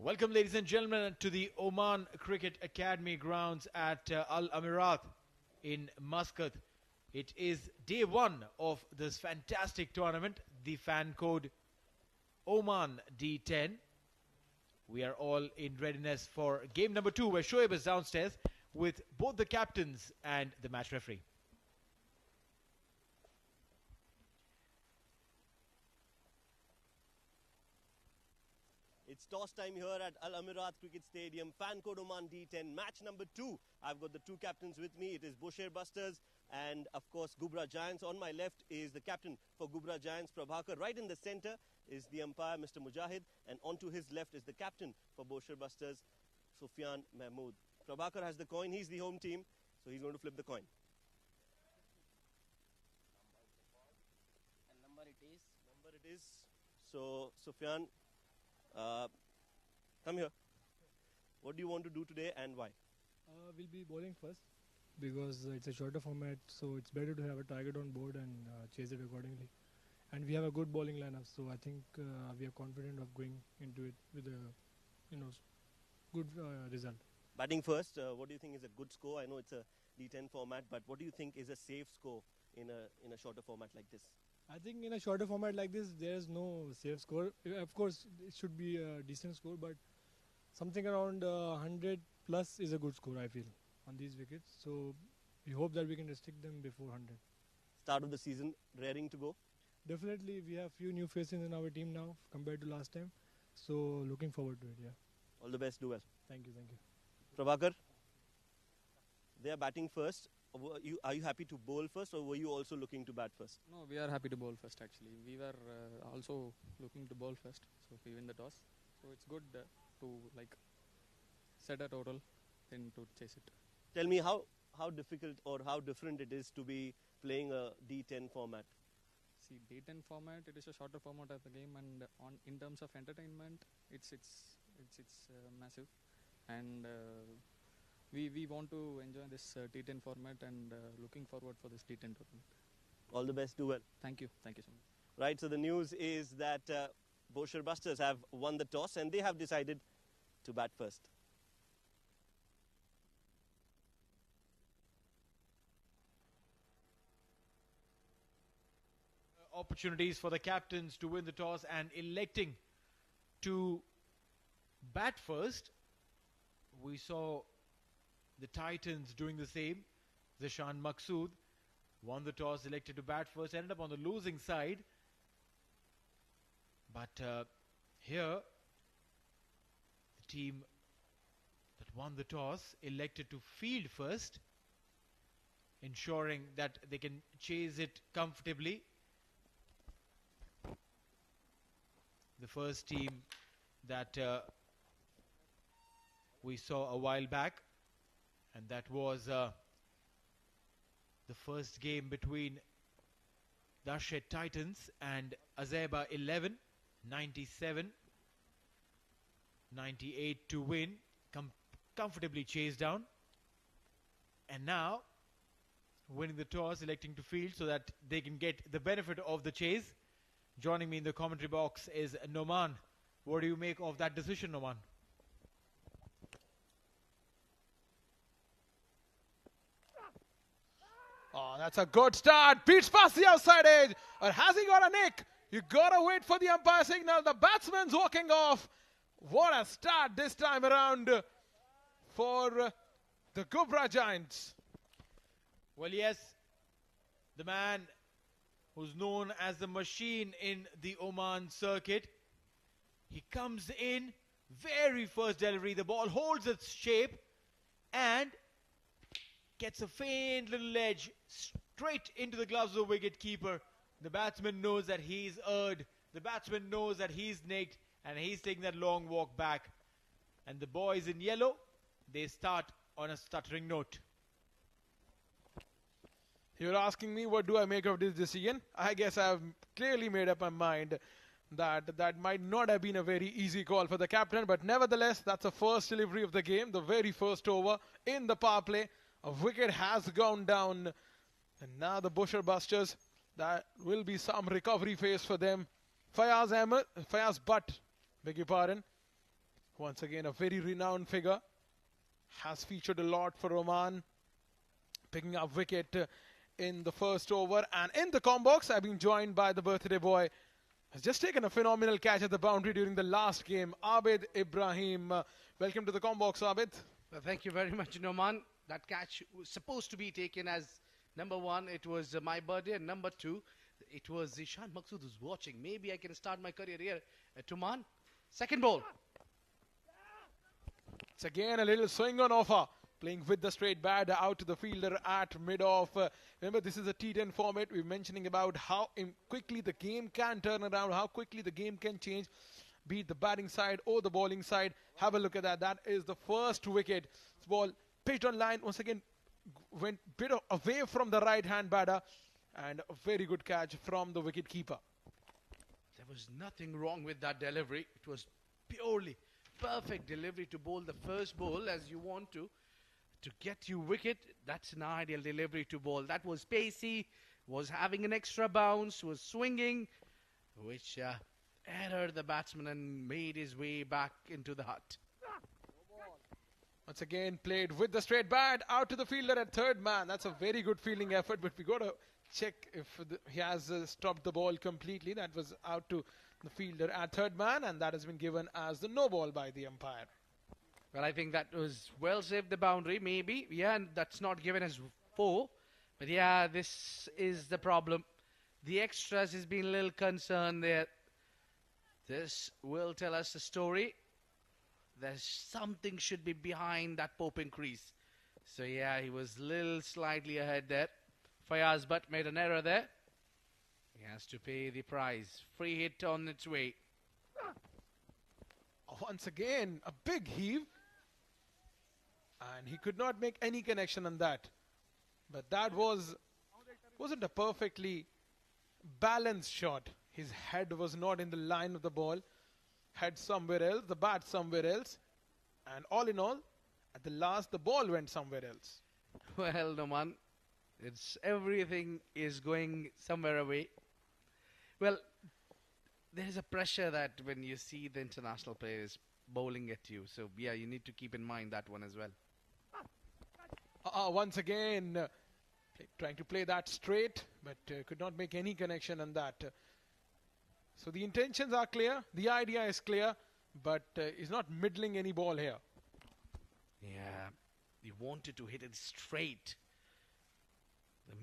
Welcome, ladies and gentlemen, to the Oman Cricket Academy grounds at Al Amirat in Muscat. It is day one of this fantastic tournament, the fan code Oman D10. We are all in readiness for game number 2, where Shoaib is downstairs with both the captains and the match referee. It's toss time here at Al Amirat Cricket Stadium. Fan code Oman D10, match number 2. I've got the two captains with me. It is Bousher Busters and, of course, Ghubrah Gaints. On my left is the captain for Ghubrah Gaints, Prabhakar. Right in the center is the umpire, Mr. Mujahid. And onto his left is the captain for Bousher Busters, Sufyan Mahmood. Prabhakar has the coin. He's the home team, so he's going to flip the coin. And number it is? Number it is. So, Sufyan, come here. What do you want to do today and why? We'll be bowling first because it's a shorter format, so it's better to have a target on board and chase it accordingly. And we have a good bowling lineup, so I think we are confident of going into it with a good result. Batting first, what do you think is a good score? I know it's a D10 format, but what do you think is a safe score in a shorter format like this? I think in a shorter format like this, there's no safe score. Of course, it should be a decent score, but something around 100 plus is a good score, I feel, on these wickets. So we hope that we can restrict them before 100. Start of the season, raring to go? Definitely, we have few new faces in our team now compared to last time. So looking forward to it, yeah. All the best, do well. Thank you, thank you. Prabhakar, they are batting first. Are you happy to bowl first, or were you also looking to bat first? No, we are happy to bowl first actually. We were also looking to bowl first, so we win the toss. So it's good to like set a total, then to chase it. Tell me how difficult or how different it is to be playing a D10 format. See, D10 format, it is a shorter format of the game, and in terms of entertainment, it's massive, and we want to enjoy this T10 format and looking forward for this T10 tournament. All the best, do well. Thank you so much. Right, so the news is that Bousher Busters have won the toss and they have decided to bat first. Opportunities for the captains to win the toss and electing to bat first. We saw the Titans doing the same. Zishan Maqsood won the toss, elected to bat first, ended up on the losing side. But here, the team that won the toss elected to field first, ensuring that they can chase it comfortably. The first team that we saw a while back, and that was the first game between Darsait Titans and Azeba 11, 97, 98 to win, comfortably chased down. And now, winning the toss, electing to field so that they can get the benefit of the chase. Joining me in the commentary box is Noman. What do you make of that decision, Noman? Oh, that's a good start. Beats past the outside edge. Or has he got a nick? You gotta wait for the umpire signal. The batsman's walking off. What a start this time around for the Ghubrah Gaints. Well, yes, the man who's known as the machine in the Oman circuit. He comes in, very first delivery, the ball holds its shape and gets a faint little edge straight into the gloves of the wicket keeper. The batsman knows that he's erred. The batsman knows that he's nicked, and he's taking that long walk back. And the boys in yellow, they start on a stuttering note. You're asking me what do I make of this decision? I guess I've clearly made up my mind that might not have been a very easy call for the captain, but nevertheless, that's the first delivery of the game, the very first over in the power play. A wicket has gone down, and now the Bousher Busters, that will be some recovery phase for them. Fayaz Butt, beg your pardon, Once again, a very renowned figure. Has featured a lot for Oman. Picking up wicket in the first over. And in the combox, I've been joined by the birthday boy. Has just taken a phenomenal catch at the boundary during the last game. Abid Ibrahim. Welcome to the combox, Abid. Well, thank you very much, Noman. That catch was supposed to be taken as number 1. It was my birthday, and number 2, it was Zishan Maqsood who's watching. Maybe I can start my career here at Oman. Second ball. It's again a little swing on offer. Playing with the straight bat out to the fielder at mid-off. Remember, this is a T10 format. We're mentioning about how quickly the game can turn around, how quickly the game can change, be it the batting side or the bowling side. Have a look at that. That is the first wicket. This ball pitched on line. Once again, went a bit away from the right-hand batter. And a very good catch from the wicket keeper. There was nothing wrong with that delivery. It was purely perfect delivery to bowl the first ball as you want to get you wicket. That's an ideal delivery to bowl. That was pacey, was having an extra bounce, was swinging, which errored the batsman and made his way back into the hut. Once again, played with the straight bat out to the fielder at third man. That's a very good fielding effort, but we got to check if he has stopped the ball completely. That was out to the fielder at third man, and that has been given as the no ball by the umpire. Well, I think that was well saved the boundary, maybe. Yeah, and that's not given as 4. But yeah, this is the problem. The extras has been a little concerned there. This will tell us the story. There's something should be behind that Pope increase. So yeah, he was a little slightly ahead there. Fayaz Butt made an error there. He has to pay the price. Free hit on its way. Once again, a big heave. And he could not make any connection on that. But that wasn't a perfectly balanced shot. His head was not in the line of the ball. Head somewhere else, the bat somewhere else. And all in all, at the last, the ball went somewhere else. Well, Noman, it's everything is going somewhere away. Well, there is a pressure that when you see the international players bowling at you. So, yeah, you need to keep in mind that one as well. Once again, trying to play that straight, but could not make any connection on that. So the intentions are clear, the idea is clear, but he's not middling any ball here. Yeah, he wanted to hit it straight.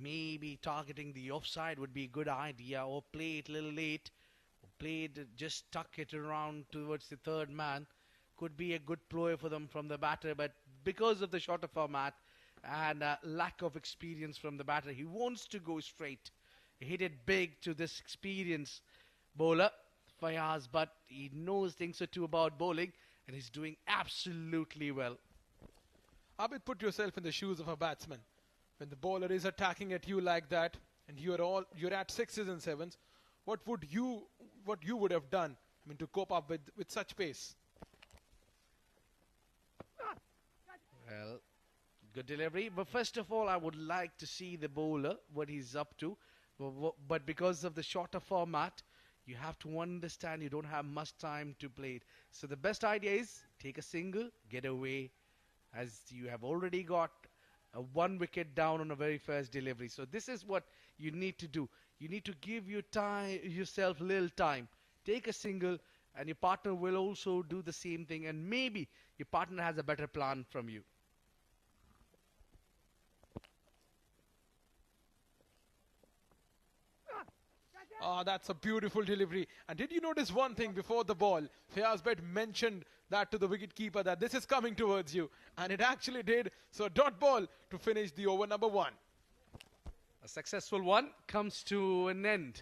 Maybe targeting the offside would be a good idea, or play it a little late, or play it, just tuck it around towards the third man. Could be a good ploy for them from the batter, but because of the shorter format and lack of experience from the batter, he wants to go straight. He hit it big to this experienced bowler, Fayaz, but he knows things or two about bowling, and he's doing absolutely well. Abid, put yourself in the shoes of a batsman. When the bowler is attacking at you like that, and you're at 6s and 7s, what you would have done, to cope up with such pace? Well, good delivery. But first of all, I would like to see the bowler, what he's up to. But because of the shorter format, you have to understand you don't have much time to play it. So the best idea is take a single, get away, as you have already got a 1 wicket down on a very first delivery. So this is what you need to do. You need to give yourself a little time. Take a single, and your partner will also do the same thing. And maybe your partner has a better plan from you. That's a beautiful delivery. And did you notice one thing before the ball? Fayaz Bet mentioned that to the wicketkeeper that this is coming towards you. And it actually did. So dot ball to finish the over number 1. A successful one comes to an end.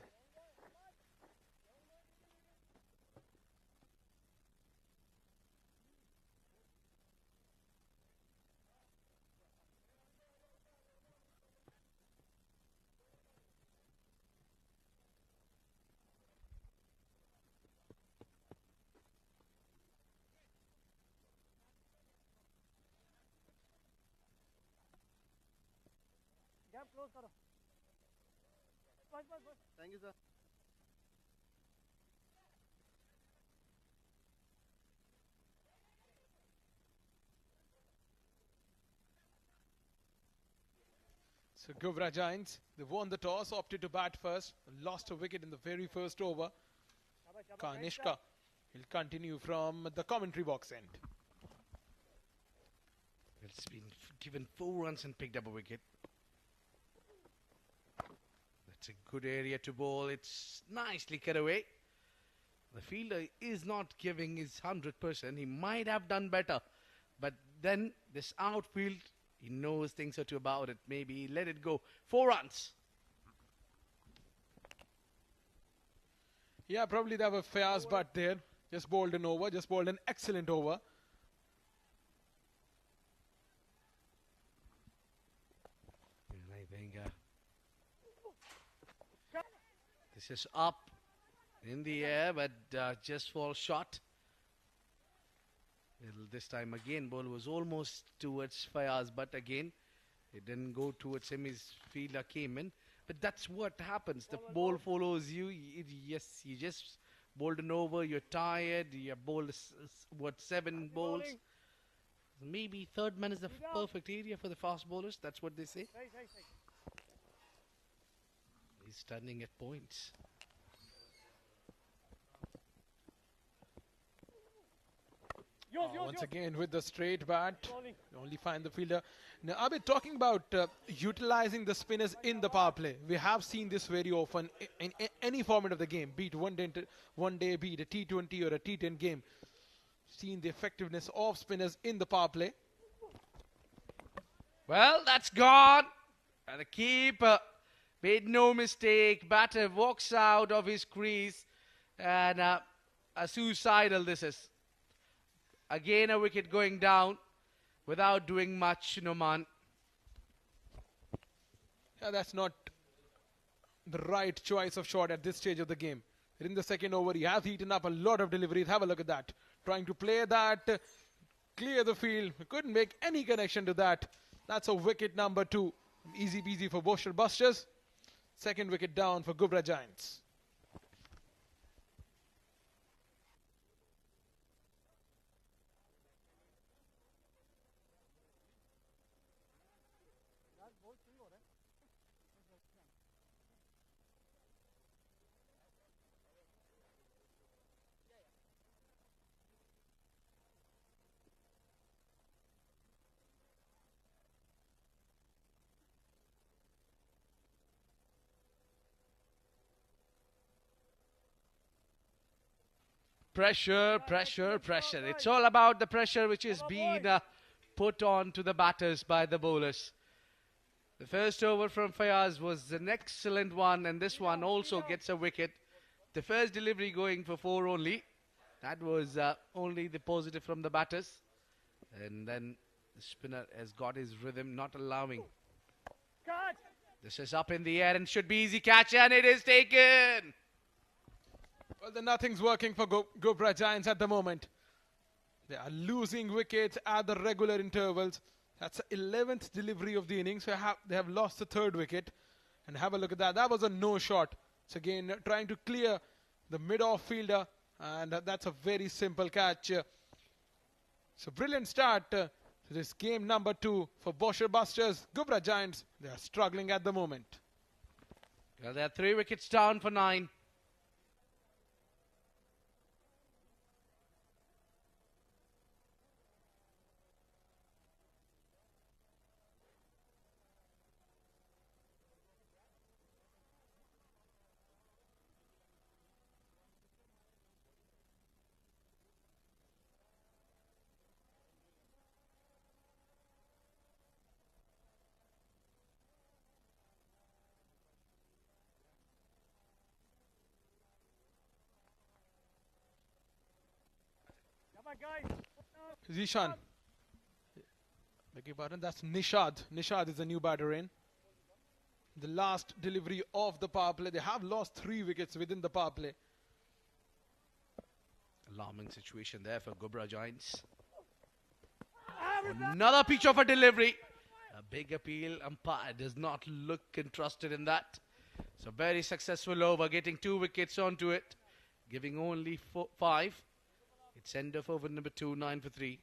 Thank you, sir. So Ghubrah Giants, they won the toss, opted to bat first, lost a wicket in the very first over. Kanishka will continue from the commentary box end. It's been given 4 runs and picked up a wicket. That's a good area to bowl. It's nicely cut away. The fielder is not giving his 100%. He might have done better. But then this outfield, he knows things are too about it. Maybe let it go. 4 runs. Yeah, probably they have a Fayaz butt there. Just bowled an over, just bowled an excellent over. And I think this is up in the air, but just falls short. This time again, ball was almost towards Fayaz, but again, it didn't go towards him. His fielder came in. But that's what happens. The ball follows you. Yes, you just bowled an over. You're tired. You bowled, 7 balls. Maybe third man is the perfect area for the fast bowlers. That's what they say. He's standing at points. Once again with the straight bat, you only find the fielder. Now, I've been talking about utilizing the spinners in the power play. We have seen this very often in any format of the game, be it one day, be it a T20 or a T10 game. Seen the effectiveness of spinners in the power play. Well, that's gone. And the keeper made no mistake. Batter walks out of his crease. And a suicidal this is. Again, a wicket going down without doing much, Noman. Yeah, that's not the right choice of shot at this stage of the game. In the second over, he has eaten up a lot of deliveries. Have a look at that. Trying to play that, clear the field. Couldn't make any connection to that. That's a wicket number 2. Easy peasy for Bousher Busters. Second wicket down for Ghubrah Giants. Pressure, pressure, pressure. It's all about the pressure which is being put on to the batters by the bowlers. The first over from Fayaz was an excellent one, and this one also gets a wicket. The first delivery going for 4 only. That was only the positive from the batters. And then the spinner has got his rhythm, not allowing. This is up in the air and should be easy catch, and it is taken. Well, then nothing's working for Ghubrah Giants at the moment. They are losing wickets at the regular intervals. That's the 11th delivery of the innings. So they have lost the 3rd wicket. And have a look at that. That was a no shot. So again, trying to clear the mid-off fielder. And that's a very simple catch. So brilliant start to this game number 2 for Bousher Busters. Ghubrah Giants, they are struggling at the moment. Well, they're 3 wickets down for 9. Zishan. Beg your pardon, that's Nishad. Nishad is the new batter in. The last delivery of the power play. They have lost 3 wickets within the power play. Alarming situation there for Ghubrah Giants. Another pitch of a delivery. A big appeal. Umpire does not look interested in that. So very successful over, getting 2 wickets onto it, giving only 5. It's end of over number 2, 9 for 3.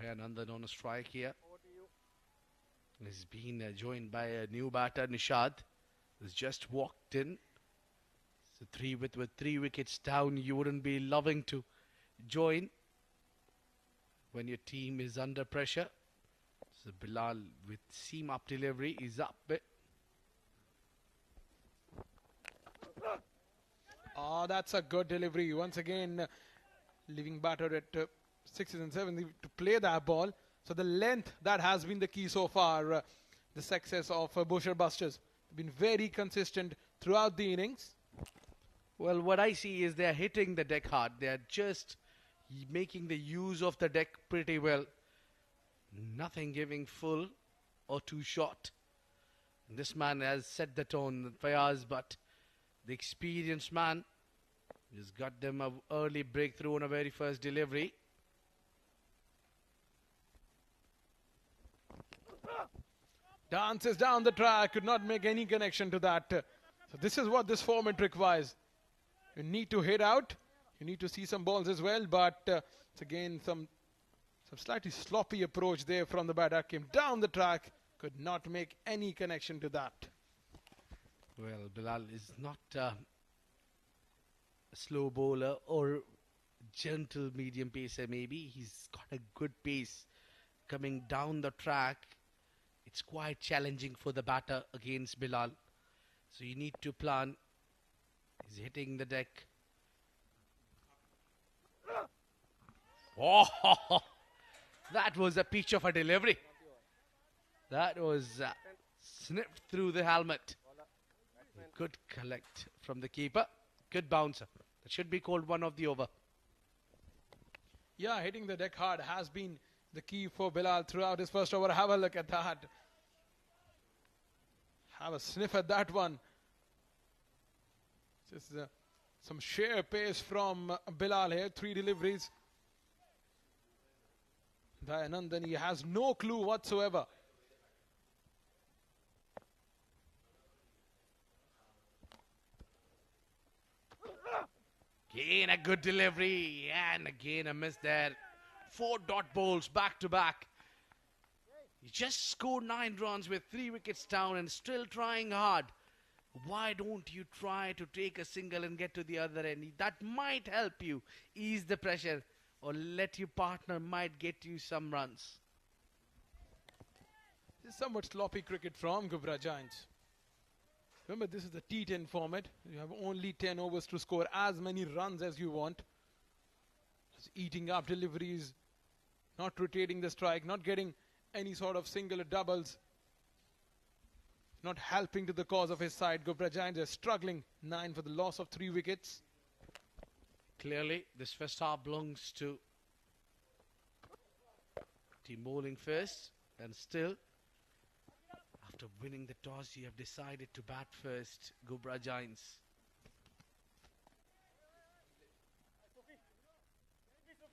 Dayanandan on a strike here. He's been joined by a new batter, Nishad, who's just walked in. So with 3 wickets down, you wouldn't be loving to join when your team is under pressure. So Bilal with seam up delivery is up. Oh, that's a good delivery. Once again, leaving batter at 6s and 7s to play that ball. So the length, that has been the key so far. The success of Bousher Busters. Been very consistent throughout the innings. Well, what I see is they're hitting the deck hard. They're just making the use of the deck pretty well. Nothing giving full or too short. This man has set the tone, Fayaz, but the experienced man has got them an early breakthrough on a very first delivery. Dances down the track, could not make any connection to that. So this is what this format requires. You need to hit out. You need to see some balls as well, but it's again some slightly sloppy approach there from the batter. Came down the track, could not make any connection to that. Well, Bilal is not a slow bowler or gentle medium pacer maybe. He's got a good pace coming down the track. It's quite challenging for the batter against Bilal. So you need to plan. He's hitting the deck. Oh, that was a peach of a delivery. That was snipped through the helmet. Good collect from the keeper. Good bouncer. That should be called one of the over. Yeah, hitting the deck hard has been the key for Bilal throughout his first over. Have a look at that. Have a sniff at that one. Just some sheer pace from Bilal here. 3 deliveries. Dayanandan, he has no clue whatsoever. Again a good delivery and again a miss there. 4 dot balls back to back. He just scored 9 runs with 3 wickets down and still trying hard. Why don't you try to take a single and get to the other end? That might help you ease the pressure or let your partner might get you some runs. This is somewhat sloppy cricket from Ghubrah Gaints. Remember, this is the T10 format. You have only 10 overs to score as many runs as you want. Just eating up deliveries, not rotating the strike, not getting any sort of single or doubles. Not helping to the cause of his side. Ghubrah Gaints are struggling. 9 for the loss of 3 wickets. Clearly, this first half belongs to team bowling first, and still, after winning the toss, you have decided to bat first, Ghubrah Gaints.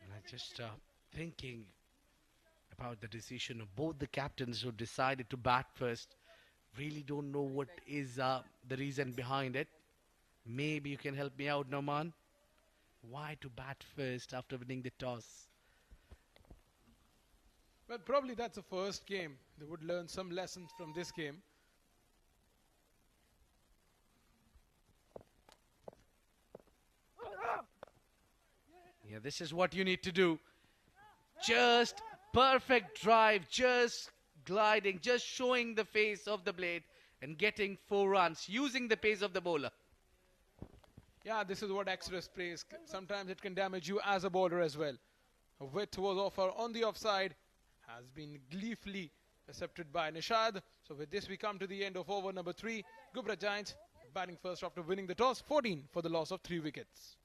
And I'm just thinking about the decision of both the captains who decided to bat first. Really don't know what is the reason behind it. Maybe you can help me out, Noman. Why to bat first after winning the toss? Well, probably that's the first game. They would learn some lessons from this game. Yeah, this is what you need to do. Just perfect drive, just gliding, just showing the face of the blade and getting 4 runs using the pace of the bowler. Yeah, this is what extra space. Sometimes it can damage you as a bowler as well. A width was offered on the offside. Has been gleefully accepted by Nishad. So with this we come to the end of over number 3. Ghubrah Gaints batting first after winning the toss. 14 for the loss of 3 wickets.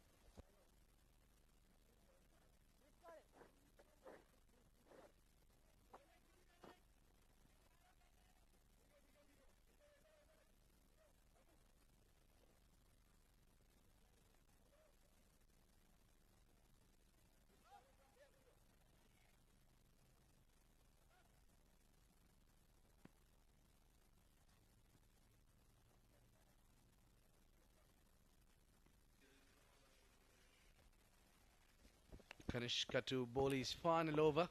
Kanishka to bowl his final over.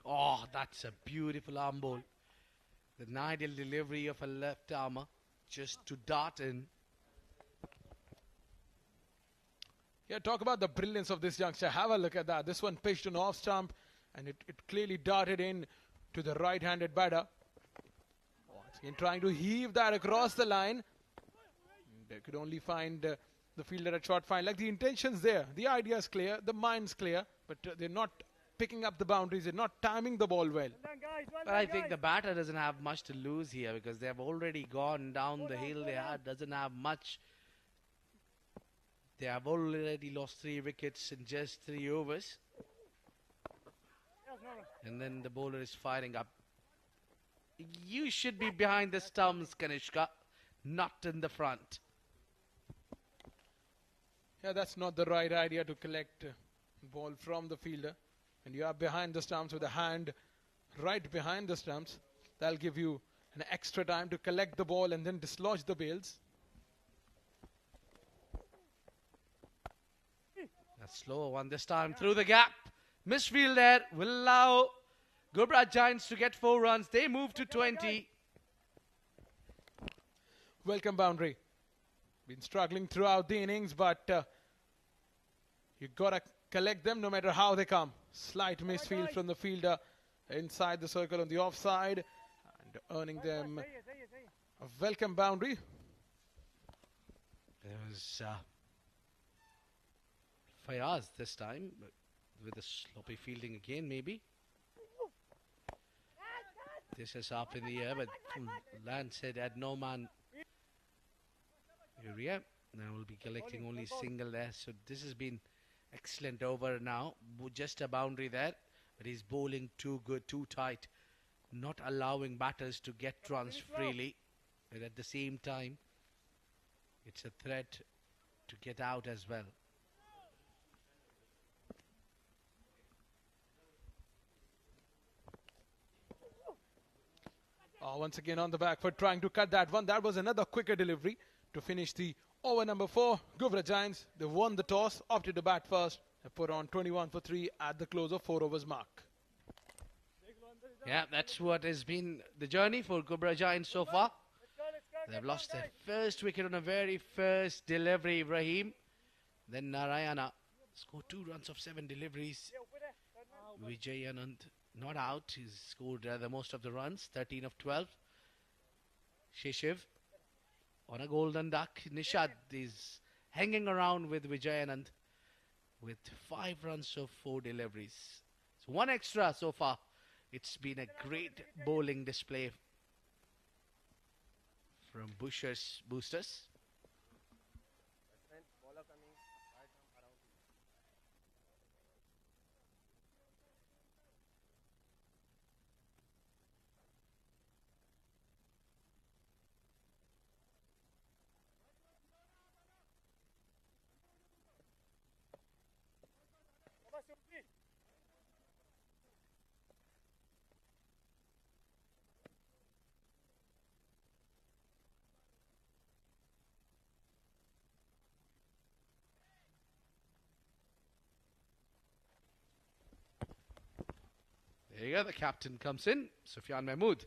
Oh, that's a beautiful arm ball. The ideal delivery of a left armour just to dart in. Yeah, talk about the brilliance of this youngster. Have a look at that. This one pitched an off stump and it clearly darted in to the right-handed batter. Once again trying to heave that across the line. They could only find the fielder at short fine. Like, the intention's there. The idea is clear. The mind's clear. But they're not picking up the boundaries. They're not timing the ball well. But I think the batter doesn't have much to lose here because they have already gone down the hill. Doesn't have much. They have already lost 3 wickets in just 3 overs. And then the bowler is firing up. You should be behind the stumps, Kanishka, not in the front. Yeah, that's not the right idea to collect ball from the fielder. And you are behind the stumps with a hand right behind the stumps. That'll give you an extra time to collect the ball and then dislodge the bails. A slower one this time through the gap. Misfield there will allow Ghubrah Gaints to get 4 runs. They move to 20. Welcome boundary. Been struggling throughout the innings, but you gotta collect them no matter how they come. Slight misfield from the fielder inside the circle on the offside and earning them a welcome boundary. There was Fayaz this time with a sloppy fielding again, maybe. This is up in the air, but Lance said at no man area. Now we'll be collecting only single there. So this has been excellent over now. Just a boundary there, but he's bowling too good, too tight, not allowing batters to get runs freely. But at the same time, it's a threat to get out as well. Once again on the back foot, trying to cut that one. That was another quicker delivery to finish the over number 4. Ghubrah Gaints, they won the toss, opted to bat first. They put on 21 for 3 at the close of 4 overs mark. Yeah, that's what has been the journey for Ghubrah Gaints so far. They've lost their first wicket on a very first delivery, Ibrahim. Then Narayana scored 2 runs of 7 deliveries. Vijay Anand not out. He's scored the most of the runs, 13 of 12. Shishiv on a golden duck. Nishad is hanging around with Vijay Anand with 5 runs of 4 deliveries. So 1 extra so far. It's been a great bowling display from Bousher's boosters. There you go, the captain comes in, Sufyan Mahmood.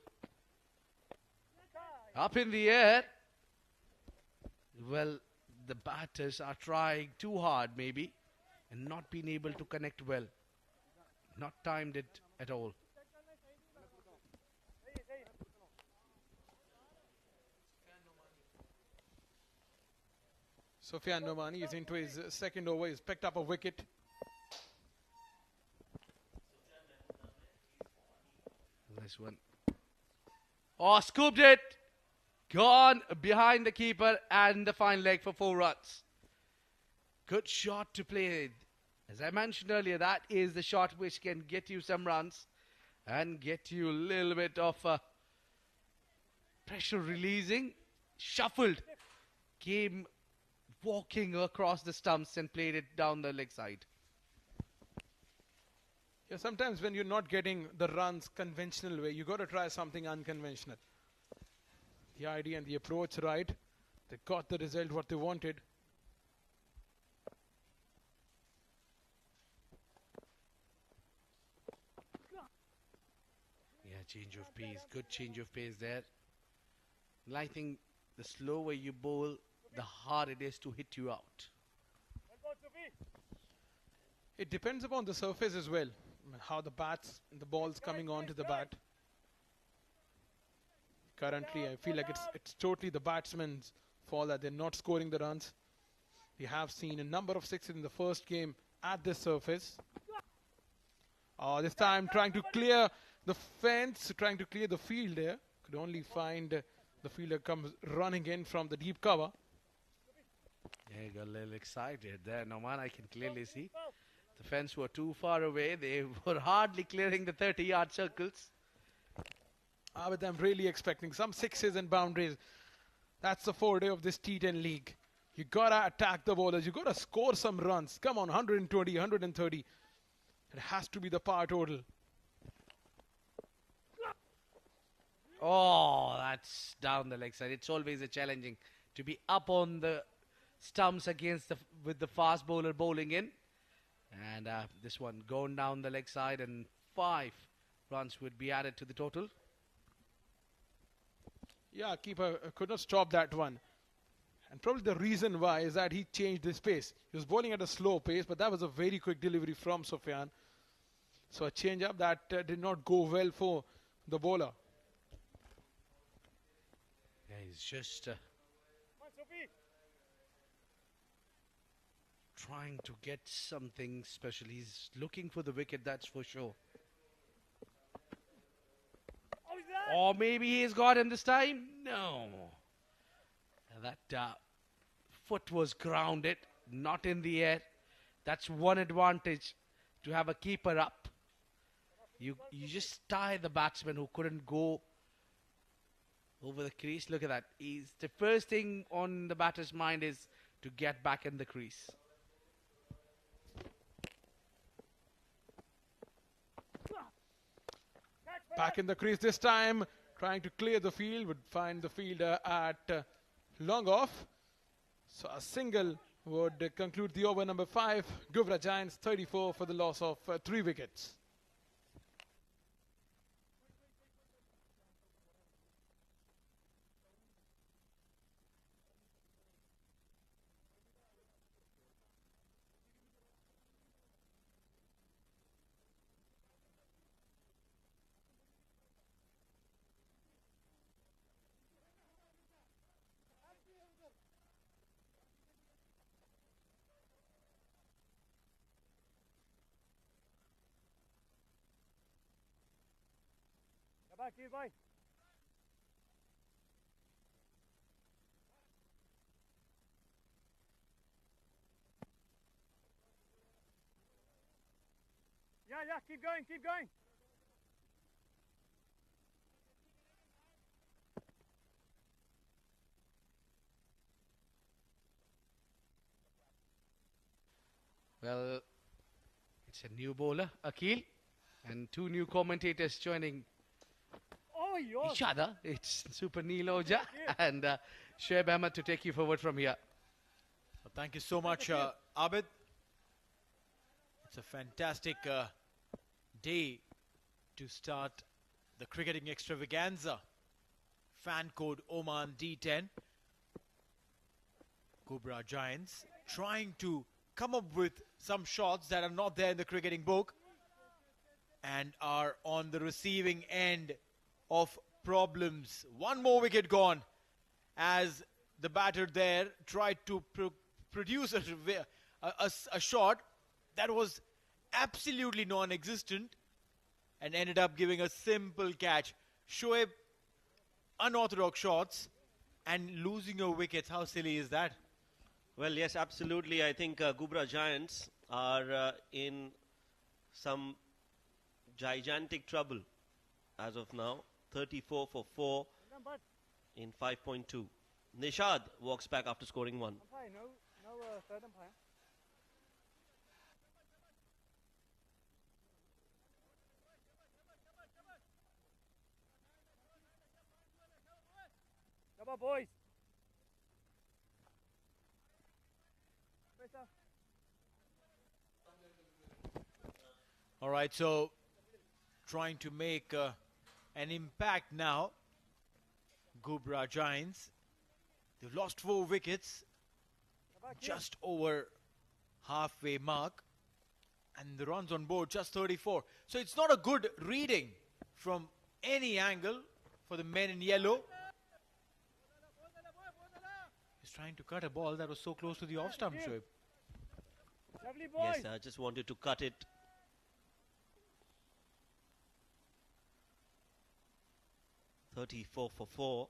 Up in the air. Well, the batters are trying too hard maybe and not being able to connect well. Not timed it at all. Sufyan Nomani is into his second over. He's picked up a wicket. This one. Oh, scooped it. Gone behind the keeper and the fine leg for 4 runs. Good shot to play. As I mentioned earlier, that is the shot which can get you some runs and get you a little bit of pressure releasing. Shuffled. Came walking across the stumps and played it down the leg side. Yeah, sometimes when you're not getting the runs conventional way, you got to try something unconventional. The idea and the approach right. They got the result what they wanted. Change of pace, good change of pace there. And I think the slower you bowl, the harder it is to hit you out. It depends upon the surface as well, how the ball's coming onto the bat. Currently, I feel like it's totally the batsman's fault that they're not scoring the runs. We have seen a number of sixes in the first game at this surface. This time trying to clear the fence, trying to clear the field there. Could only find the fielder comes running in from the deep cover. Yeah, he got a little excited there. No man, I can clearly see. The fence were too far away. They were hardly clearing the 30-yard circles. But I'm really expecting some sixes and boundaries. That's the forte of this T10 league. You gotta attack the bowlers. You gotta score some runs. Come on, 120, 130. It has to be the par total. Oh, that's down the leg side. It's always a challenging to be up on the stumps against with the fast bowler bowling in. And this one going down the leg side, and 5 runs would be added to the total. Yeah, keeper could not stop that one. And probably the reason why is that he changed his pace. He was bowling at a slow pace, but that was a very quick delivery from Sufyan. So a change-up that did not go well for the bowler. Yeah, he's just trying to get something special. He's looking for the wicket, that's for sure. Or maybe he's got him this time. No. That foot was grounded, not in the air. That's one advantage to have a keeper up. You just tie the batsman who couldn't go over the crease. Look at that. The first thing on the batter's mind is to get back in the crease. Back in the crease this time, trying to clear the field, would find the fielder at long off. So a single would conclude the over number 5. Ghubrah Gaints 34 for the loss of 3 wickets. Yeah, keep going, keep going. Well, it's a new bowler, Akil, and 2 new commentators joining each other. It's Super Neil Oja and Shoaib Ahmed to take you forward from here. Well, thank you so much, Abid. It's a fantastic day to start the cricketing extravaganza. Fan code Oman D10. Ghubrah Gaints trying to come up with some shots that are not there in the cricketing book and are on the receiving end of problems. 1 more wicket gone as the batter there tried to produce a shot that was absolutely non-existent and ended up giving a simple catch. Shoaib, unorthodox shots and losing your wickets. How silly is that? Well, yes, absolutely. I think Ghubrah Gaints are in some gigantic trouble as of now. 34 for 4 in 5.2. Nishad walks back after scoring 1. No third umpire. Come on, boys. All right, so trying to make an impact now. Ghubrah Gaints. They've lost 4 wickets. Just over halfway mark. And the runs on board just 34. So it's not a good reading from any angle for the men in yellow. He's trying to cut a ball that was so close to the off stump, Shoaib. Lovely boys. Yes, I just wanted to cut it. .34 for 4.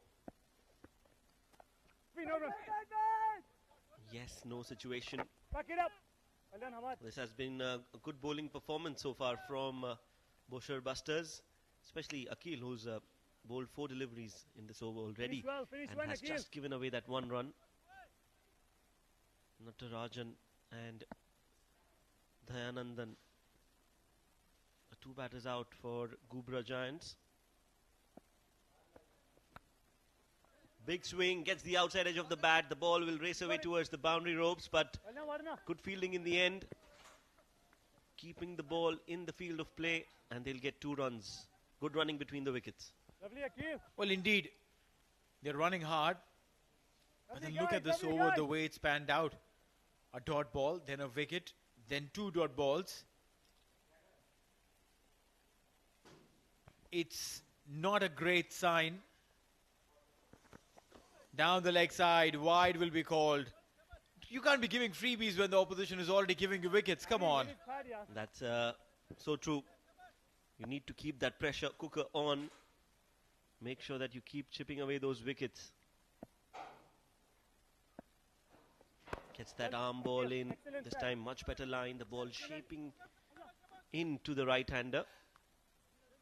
No run. Yes, no situation. Back it up. Well done, Hamad. This has been a good bowling performance so far from Bousher Busters, especially Akil, who's bowled 4 deliveries in this over already Finish and well, has Akil. just given away that 1 run. Natarajan and Dayanandan, 2 batters out for Ghubrah Gaints. Big swing, gets the outside edge of the bat. The ball will race away towards the boundary ropes, but Well done, Varna. good fielding in the end. Keeping the ball in the field of play, and they'll get 2 runs. Good running between the wickets. Lovely, Akil. Well, indeed, they're running hard. But then Lovely look guys, at this lovely over, guys. the way it's panned out. A dot ball, then a wicket, then 2 dot balls. It's not a great sign. Down the leg side, wide will be called. You can't be giving freebies when the opposition is already giving you wickets. Come on. That's so true. You need to keep that pressure cooker on. Make sure that you keep chipping away those wickets. Gets that arm ball in. This time much better line. The ball shaping into the right-hander.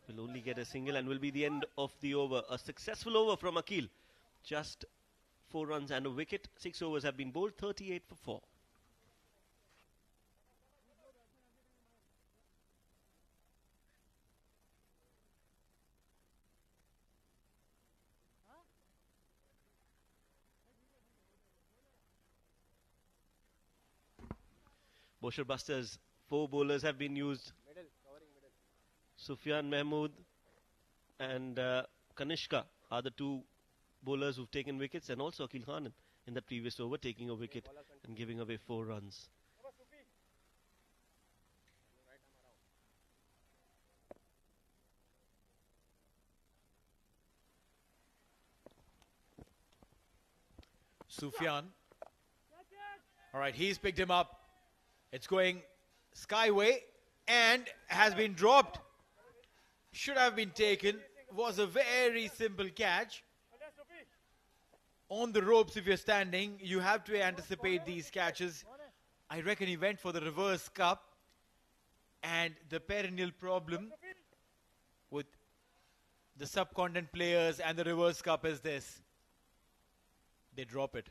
Will only get a single and will be the end of the over. A successful over from Akil. Just 4 runs and a wicket. 6 overs have been bowled. 38 for 4. Bousher Busters, 4 bowlers have been used. Sufyan Mahmood and Kanishka are the 2 bowlers who've taken wickets, and also Akil Khan in that previous over taking a wicket and giving away 4 runs. Sufyan. All right, he's picked him up. It's going skyway and has been dropped. Should have been taken. Was a very simple catch. On the ropes, if you're standing, you have to anticipate these catches. I reckon he went for the reverse cup. And the perennial problem with the subcontinent players and the reverse cup is this. They drop it.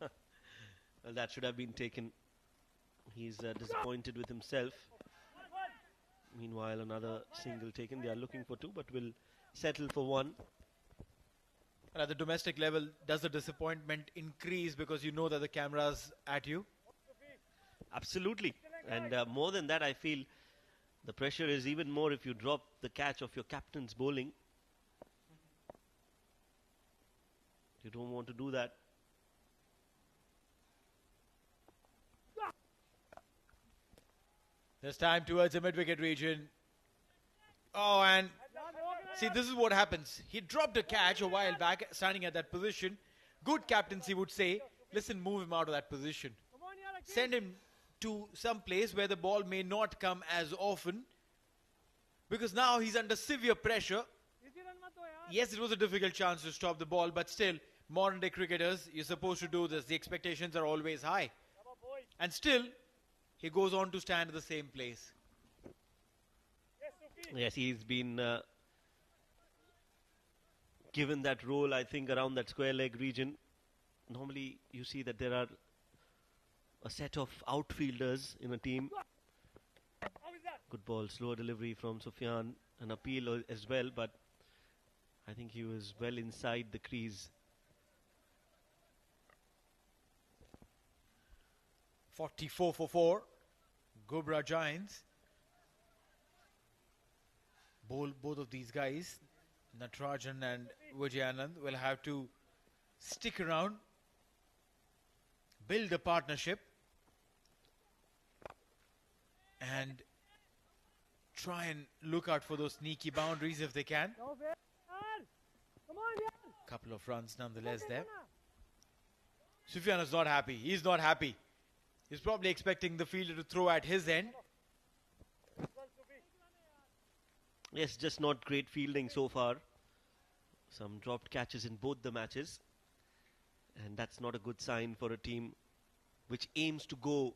Well, that should have been taken. He's disappointed with himself. Meanwhile, another single taken. They are looking for 2, but will settle for 1. And at the domestic level, does the disappointment increase because you know that the camera's at you? Absolutely. And more than that, I feel the pressure is even more if you drop the catch of your captain's bowling. You don't want to do that. This time towards the mid-wicket region. Oh, and see, this is what happens. He dropped a catch a while back, standing at that position. Good captaincy would say, listen, move him out of that position. Send him to some place where the ball may not come as often. Because now he's under severe pressure. Yes, it was a difficult chance to stop the ball, but still, modern day cricketers, you're supposed to do this. The expectations are always high. And still, he goes on to stand at the same place. Yes, he's been given that role, I think, around that square leg region. Normally, you see that there are a set of outfielders in a team. Good ball, slower delivery from Sufyan, an appeal as well, but I think he was well inside the crease. 44 for 4. Ghubrah Gaints. Both of these guys Natarajan and Vijayanand will have to stick around, build a partnership, and try and look out for those sneaky boundaries if they can. No fair. Come on, yeah. Couple of runs nonetheless there. Sufyan is not happy. He's not happy. He's probably expecting the fielder to throw at his end. Yes, just not great fielding so far. Some dropped catches in both the matches. And that's not a good sign for a team which aims to go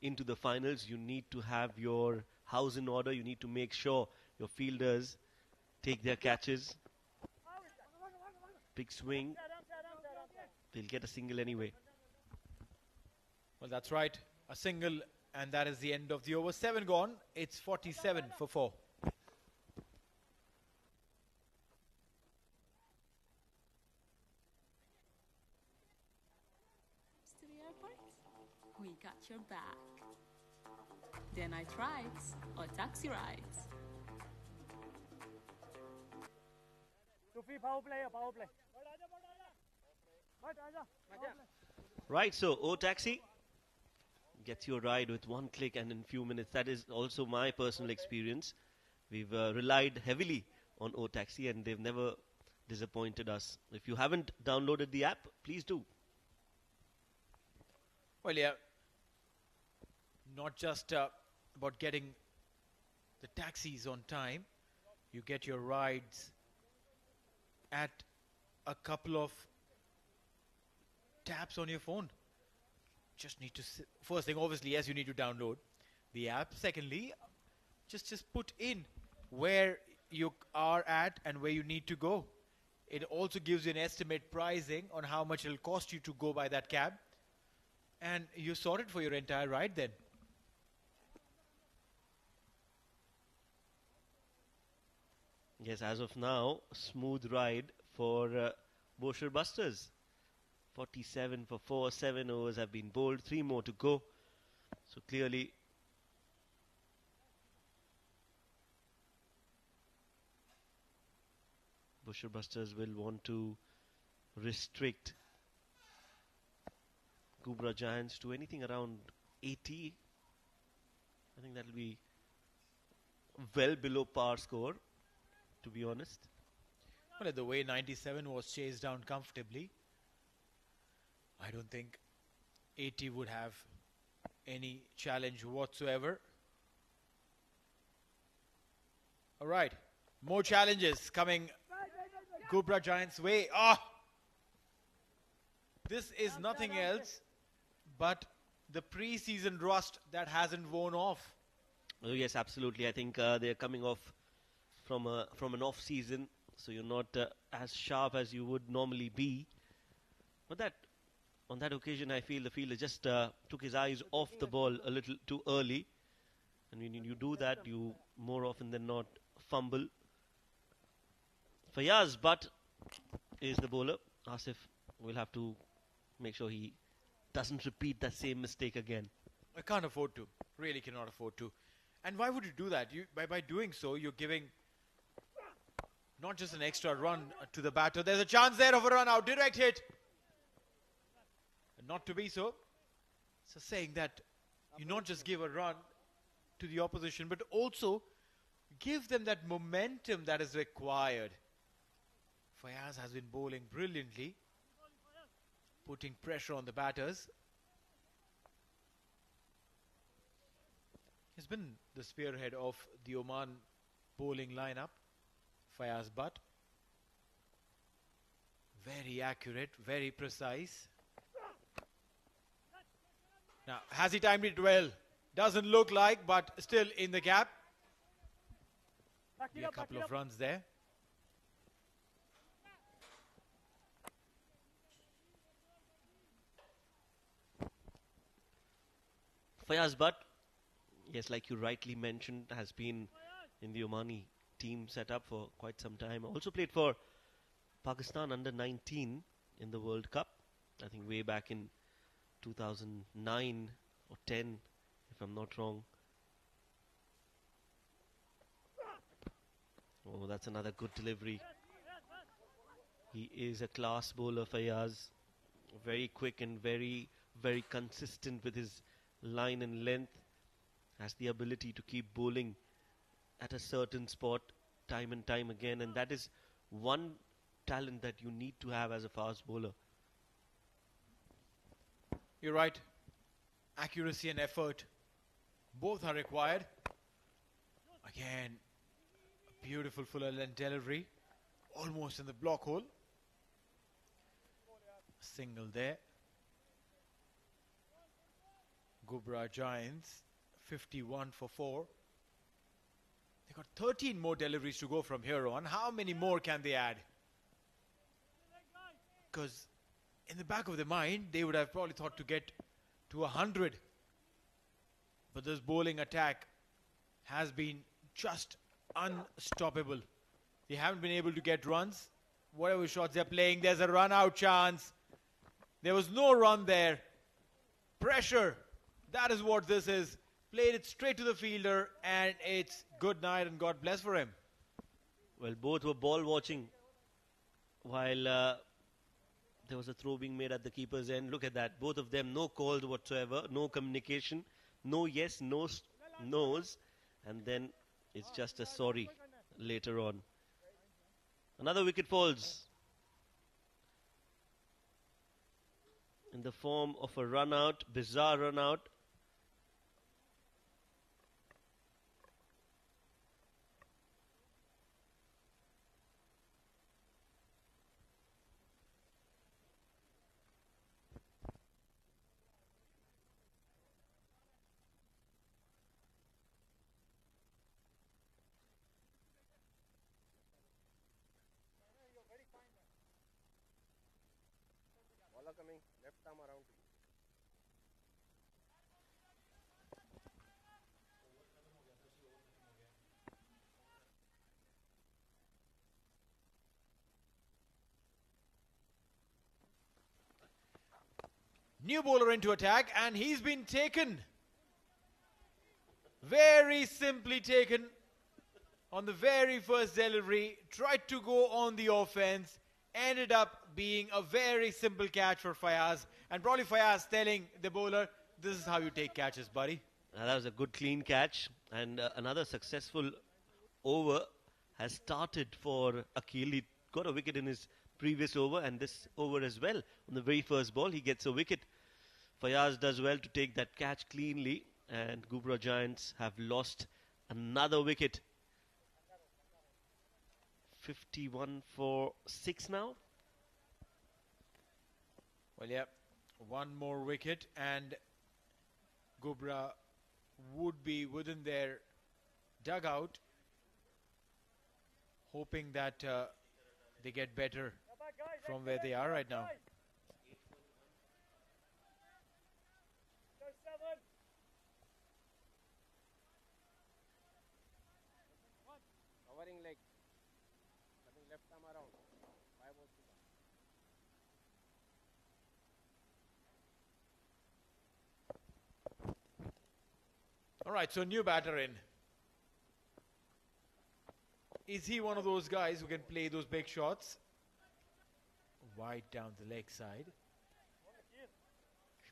into the finals. You need to have your house in order. You need to make sure your fielders take their catches. Big swing. They'll get a single anyway. Well, that's right. A single, and that is the end of the over. 7 gone. It's 47 for 4. To the airport? We got your back. Day night rides or taxi rides. Sufi, power play, power play. Right, so O Taxi gets you a ride with one click and in few minutes. That is also my personal experience. We've relied heavily on O Taxi and they've never disappointed us. If you haven't downloaded the app, please do. Well, yeah. Not just about getting the taxis on time. You get your rides at a couple of taps on your phone. Just need to first thing, obviously, yes, you need to download the app. Secondly, just put in where you are at and where you need to go. It also gives you an estimate pricing on how much it'll cost you to go by that cab, and you're sorted for your entire ride then. Yes, as of now, smooth ride for Bousher Busters. 47 for 4, 7 overs have been bowled, 3 more to go. So clearly, Bousher Busters will want to restrict Ghubrah Gaints to anything around 80. I think that'll be well below par score, to be honest. Well, the way 97 was chased down comfortably, I don't think 80 would have any challenge whatsoever. All right, more challenges coming Ghubrah Gaints' way. This is nothing else but the pre-season rust that hasn't worn off. Oh yes, absolutely. I think they're coming off from an off season, so you're not as sharp as you would normally be. But on that occasion, I feel the fielder just took his eyes off the ball a little too early. And when you do that, you more often than not fumble. Fayaz Butt is the bowler. Asif will have to make sure he doesn't repeat that same mistake again. I can't afford to. Really cannot afford to. And why would you do that? By doing so, you're giving not just an extra run to the batter. There's a chance there of a run out. Direct hit. Not to be so. So saying that you not just give a run to the opposition, but also give them that momentum that is required. Fayaz has been bowling brilliantly, putting pressure on the batters. He's been the spearhead of the Oman bowling lineup, Fayaz Butt. Very accurate, very precise. Now, has he timed it well? Doesn't look like, but still in the gap. Be a couple of runs there. Fayaz Butt, yes, like you rightly mentioned, has been in the Omani team setup for quite some time. Also played for Pakistan under 19 in the World Cup. I think way back in 2009 or 10, if I'm not wrong. Oh, that's another good delivery. He is a class bowler, Fayaz. Very quick and very, very consistent with his line and length. Has the ability to keep bowling at a certain spot time and time again. And that is one talent that you need to have as a fast bowler. You're right. Accuracy and effort, both are required. Again, a beautiful fuller length delivery. Almost in the block hole. Single there. Ghubrah Gaints, 51 for 4. They've got 13 more deliveries to go from here on. How many more can they add? Because in the back of their mind, they would have probably thought to get to 100. But this bowling attack has been just unstoppable. They haven't been able to get runs. Whatever shots they're playing, there's a run out chance. There was no run there. Pressure. That is what this is. Played it straight to the fielder, and it's good night and God bless for him. Well, both were ball watching while there was a throw being made at the keeper's end. Look at that. Both of them, no calls whatsoever, no communication, no yes, no, no's, and then it's just a sorry later on. Another wicket falls in the form of a run out, bizarre run out. Coming left arm around. New bowler into attack, and he's been taken. Very simply taken on the very first delivery. Tried to go on the offense. Ended up being a very simple catch for Fayaz. And probably Fayaz telling the bowler, this is how you take catches, buddy. That was a good clean catch. And another successful over has started for Akhil. He got a wicket in his previous over and this over as well. On the very first ball, he gets a wicket. Fayaz does well to take that catch cleanly. And Ghubrah Gaints have lost another wicket. 51 for 6 now. Well, yeah, one more wicket and Ghubrah would be within their dugout, hoping that they get better from where they are right now. Covering leg. Left arm around. All right, so new batter in. Is he one of those guys who can play those big shots? Wide down the leg side.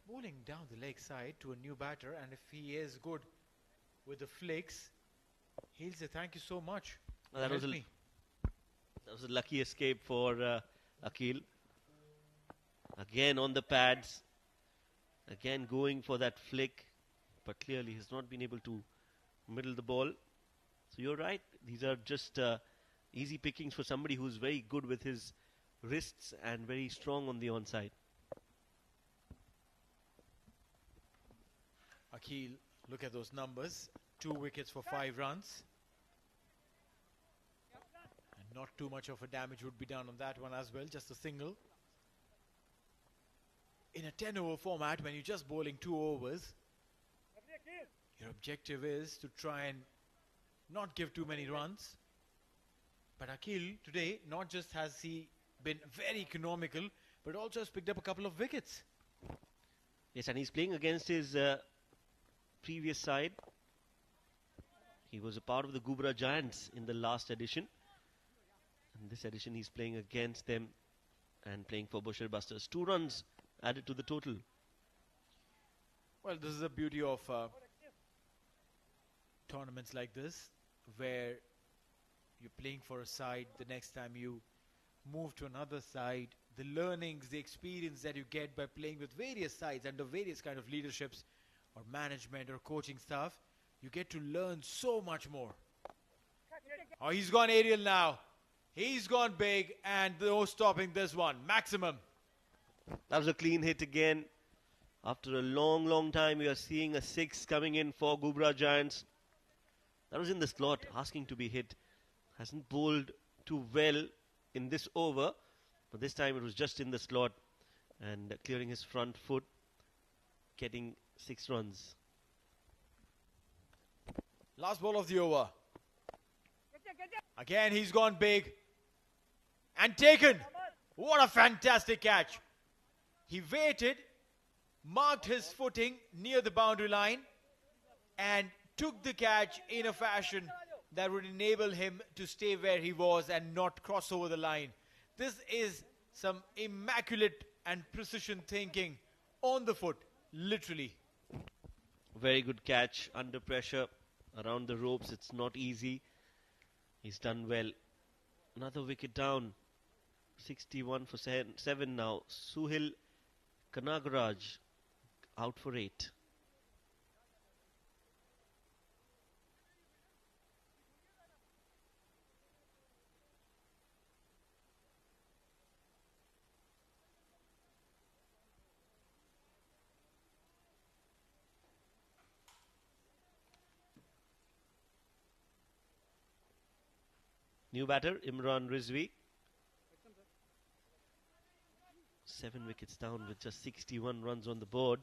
Bowling down the leg side to a new batter, and if he is good with the flicks, he'll say thank you so much. That was a lucky escape for Akhil. Again on the pads. Again going for that flick. But clearly he's not been able to middle the ball. So you're right. These are just easy pickings for somebody who's very good with his wrists and very strong on the onside. Akhil, look at those numbers. 2 wickets for 5 runs. And not too much of a damage would be done on that one as well. Just a single. In a 10-over format, when you're just bowling 2 overs, your objective is to try and not give too many runs. But Akhil today, not just has he been very economical, but also has picked up a couple of wickets. Yes, and he's playing against his previous side. He was a part of the Ghubrah Gaints in the last edition. In this edition, he's playing against them and playing for Bousher Busters. 2 runs added to the total. Well, this is the beauty of tournaments like this, where you're playing for a side, the next time you move to another side, the learnings, the experience that you get by playing with various sides under various kind of leaderships or management or coaching staff, you get to learn so much more. Oh, he's gone aerial now. He's gone big, and no stopping this one. Maximum. That was a clean hit again. After a long time, we are seeing a 6 coming in for Ghubrah Gaints. That was in the slot, asking to be hit. Hasn't bowled too well in this over, but this time it was just in the slot and clearing his front foot, getting 6 runs. Last ball of the over. Again, he's gone big and taken. What a fantastic catch. He waited, marked his footing near the boundary line and took the catch in a fashion that would enable him to stay where he was and not cross over the line. This is some immaculate and precision thinking on the foot, literally. Very good catch under pressure around the ropes. It's not easy. He's done well. Another wicket down. 61 for 7 now. Suhil Kanagaraj out for 8. New batter, Imran Rizvi. 7 wickets down with just 61 runs on the board.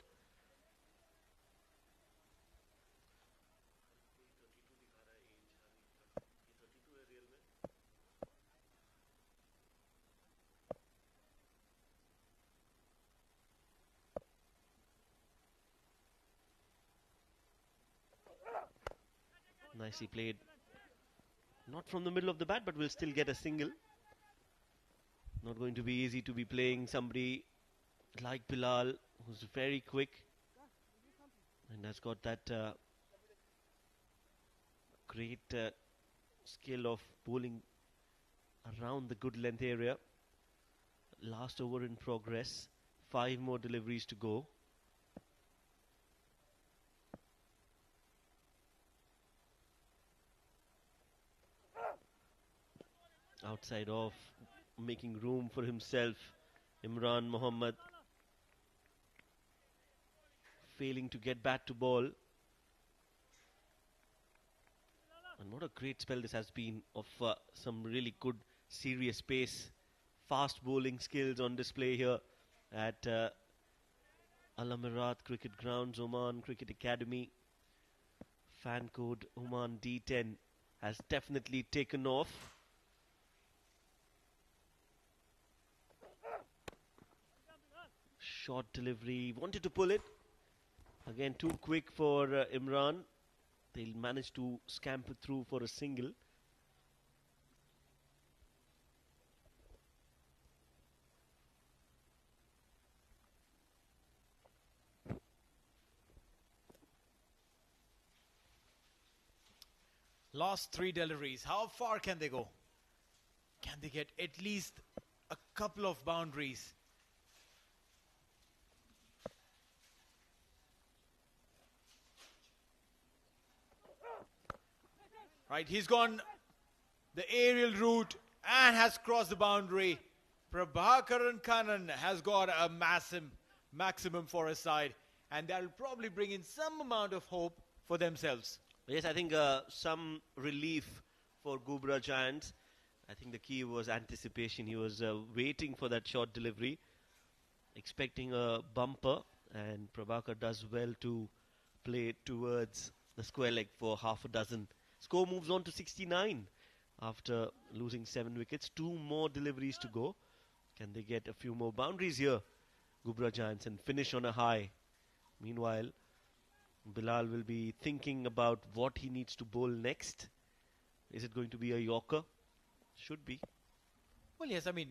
Nicely played. Not from the middle of the bat, but will still get a single. Not going to be easy to be playing somebody like Bilal, who's very quick and has got that great skill of bowling around the good length area. Last over in progress. 5 more deliveries to go. Outside off, making room for himself, Imran Mohammed, failing to get back to ball. And what a great spell this has been of some really good serious pace, fast bowling skills on display here at Al Amirat Cricket Grounds, Oman Cricket Academy. Fan code Oman D10 has definitely taken off. Short delivery, wanted to pull it. Again, too quick for Imran. They'll manage to scamper through for a single. Last 3 deliveries. How far can they go? Can they get at least a couple of boundaries? Right, he's gone the aerial route and has crossed the boundary. Prabhakaran Kannan has got a maximum for his side, and that'll probably bring in some amount of hope for themselves. Yes, I think some relief for Ghubrah Gaints. I think the key was anticipation. He was waiting for that short delivery, expecting a bumper, and Prabhakar does well to play towards the square leg for half a dozen. Score moves on to 69 after losing 7 wickets. 2 more deliveries to go. Can they get a few more boundaries here, Ghubrah Gaints, and finish on a high? Meanwhile, Bilal will be thinking about what he needs to bowl next. Is it going to be a Yorker? Should be. Well, yes, I mean,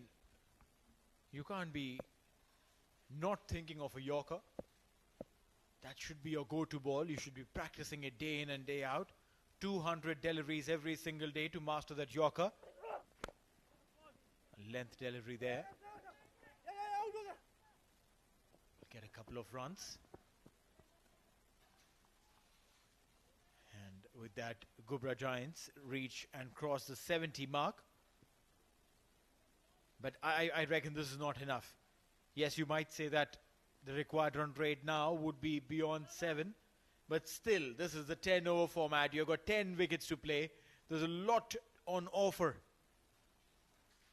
You can't be not thinking of a Yorker. That should be your go-to ball. You should be practicing it day in and day out. 200 deliveries every single day to master that Yorker. A length delivery there. Get a couple of runs. And with that, Ghubrah Gaints reach and cross the 70 mark. But I reckon this is not enough. Yes, you might say that the required run rate now would be beyond 7. But still, this is the 10-over format. You've got 10 wickets to play. There's a lot on offer.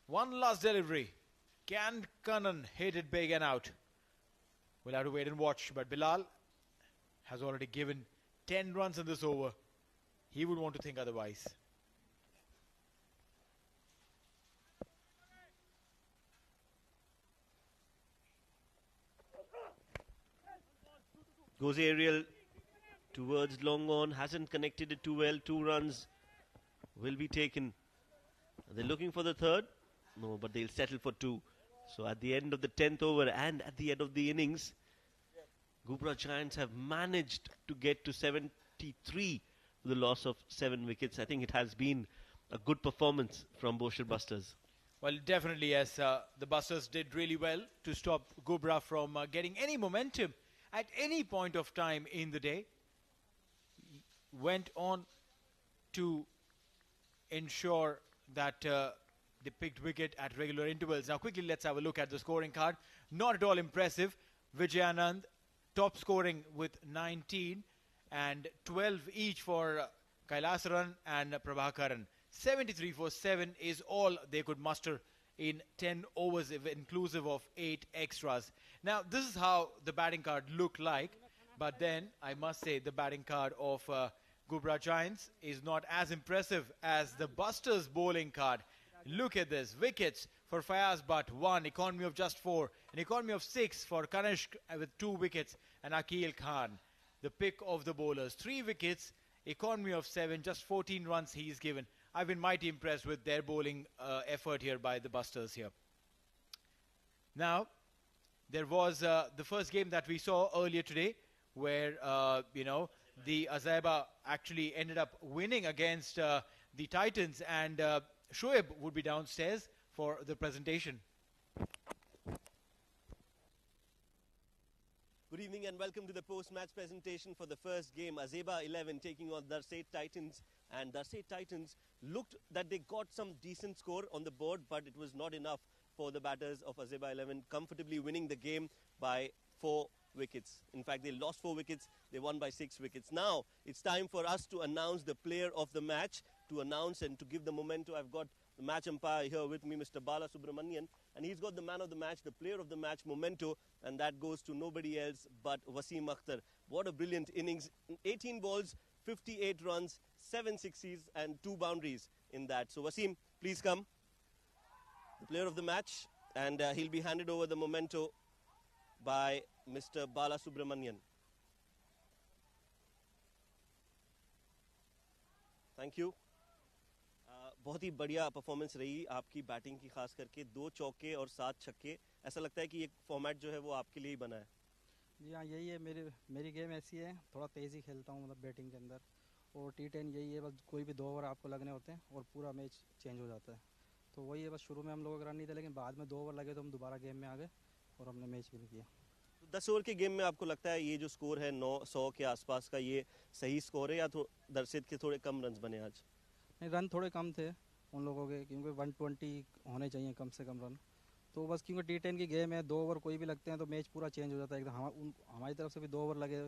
One last delivery. Can Kannan hit it big and out? We'll have to wait and watch. But Bilal has already given 10 runs in this over. He would want to think otherwise. Goes aerial towards long on. Hasn't connected it too well. 2 runs will be taken. Are they looking for the third? No, but they'll settle for 2. So at the end of the 10th over and at the end of the innings, Ghubrah Gaints have managed to get to 73 with the loss of 7 wickets. I think it has been a good performance from Bousher Busters. Well, definitely, yes. The Busters did really well to stop Ghubrah from getting any momentum at any point of time in the day. Went on to ensure that they picked wicket at regular intervals. Now, quickly, let's have a look at the scoring card. Not at all impressive. Vijayanand, top scoring with 19 and 12 each for Kailasaran and Prabhakaran. 73 for 7 is all they could muster in 10 overs, inclusive of 8 extras. Now, this is how the batting card looked like. But then, I must say, the batting card of Ghubrah Gaints is not as impressive as the Busters bowling card. Look at this. Wickets for Fayaz Butt, 1. Economy of just 4. An economy of 6 for Kanishk with 2 wickets. And Akil Khan, the pick of the bowlers. 3 wickets, economy of 7, just 14 runs he's given. I've been mighty impressed with their bowling effort here by the Busters here. Now, there was the first game that we saw earlier today where, the Azaiba actually ended up winning against the Titans, and Shoaib would be downstairs for the presentation. Good evening and welcome to the post-match presentation for the first game. Azaiba 11 taking on Darsait Titans, and Darsait Titans looked that they got some decent score on the board, but it was not enough for the batters of Azaiba 11, comfortably winning the game by 4 wickets. In fact, they lost 4 wickets, they won by 6 wickets. Now, it's time for us to announce the player of the match. To announce and to give the memento, I've got the match umpire here with me, Mr. Bala Subramanian, and he's got the man of the match, the player of the match memento, and that goes to nobody else but Wasim Akhtar. What a brilliant innings. 18 balls, 58 runs, 7 sixes and 2 boundaries in that. So Wasim, please come. The player of the match, and he'll be handed over the memento by Mr. Bala Subramanian. Thank you. बहुत ही बढ़िया performance रही आपकी batting की, खास करके 2 चौके और 7 छक्के. ऐसा लगता है कि ये फॉर्मेट जो है वो आपके लिए ही बना है. जी हाँ, यही है. मेरी गेम ऐसी है, थोड़ा तेज़ी खेलता हूँ मतलब बैटिंग के अंदर, और T10 यही है, बस कोई भी 2 ओवर आपको लगने होते हैं और पूरा मैच चेंज हो जाता है. तो वही है, बस शुरू में हम लोगों का रन नहीं थे, लेकिन बाद में 2 ओवर लगे तो हम दोबारा गेम में आ गए और हमने मैच विन किया. 10 ओवर के गेम में आपको लगता है ये जो स्कोर है 900 के आसपास का, ये सही स्कोर है या दरसेत के थोड़े कम रन्स बने आज? नहीं, रन थोड़े कम थे उन लोगों के, क्योंकि 120 होने चाहिए कम से कम रन. तो बस क्योंकि T10 की गेम है, 2 ओवर कोई भी लगते हैं तो मैच पूरा चेंज हो जाता है एकदम. हमारी तरफ से भी 2 ओवर लगे,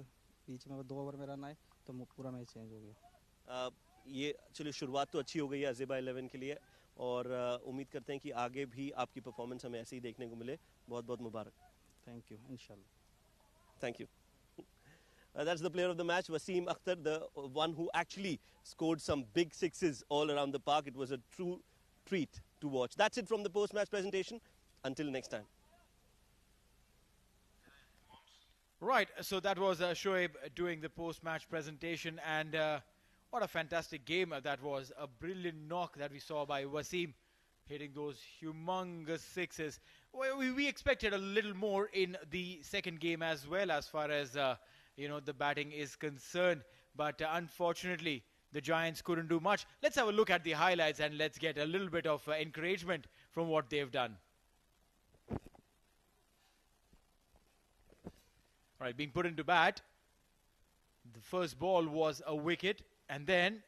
बीच में 2 ओवर में रन आए तो पूरा मैच चेंज हो गया. ये चलिए शुरुआत तो अच्छी हो गई है Azaiba 11 के लिए, और उम्मीद करते हैं कि आगे भी आपकी परफॉर्मेंस हमें ऐसे ही देखने को मिले. बहुत बहुत मुबारक. Thank you. इंशाल्लाह. Thank you. That's the player of the match, Wasim Akhtar, the one who actually scored some big sixes all around the park. It was a true treat to watch. That's it from the post-match presentation. Until next time. Right, so that was Shoaib doing the post-match presentation, and what a fantastic game that was. A brilliant knock that we saw by Wasim. hitting those humongous sixes. Well, we expected a little more in the second game as well, as far as the batting is concerned. But unfortunately, the Giants couldn't do much. Let's have a look at the highlights and let's get a little bit of encouragement from what they've done. All right, being put into bat. The first ball was a wicket, and then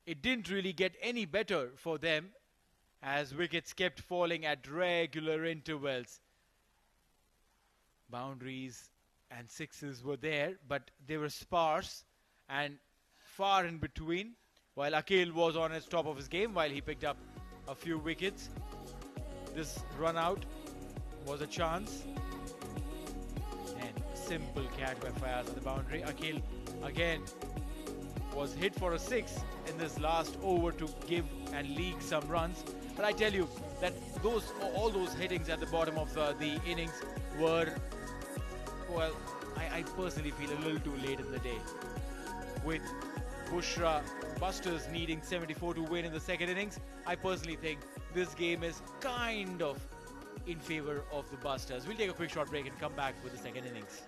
it didn't really get any better for them as wickets kept falling at regular intervals. Boundaries and sixes were there, but they were sparse and far in between, while Akhil was on his top of his game while he picked up a few wickets. This run out was a chance. And a simple catch by Fayaz on the boundary. Akhil again was hit for a six in this last over to give and leak some runs. But I tell you that all those hittings at the bottom of the innings were, well, I personally feel a little too late in the day. With Bousher Busters needing 74 to win in the second innings, I personally think this game is kind of in favor of the Busters. We'll take a quick short break and come back with the second innings.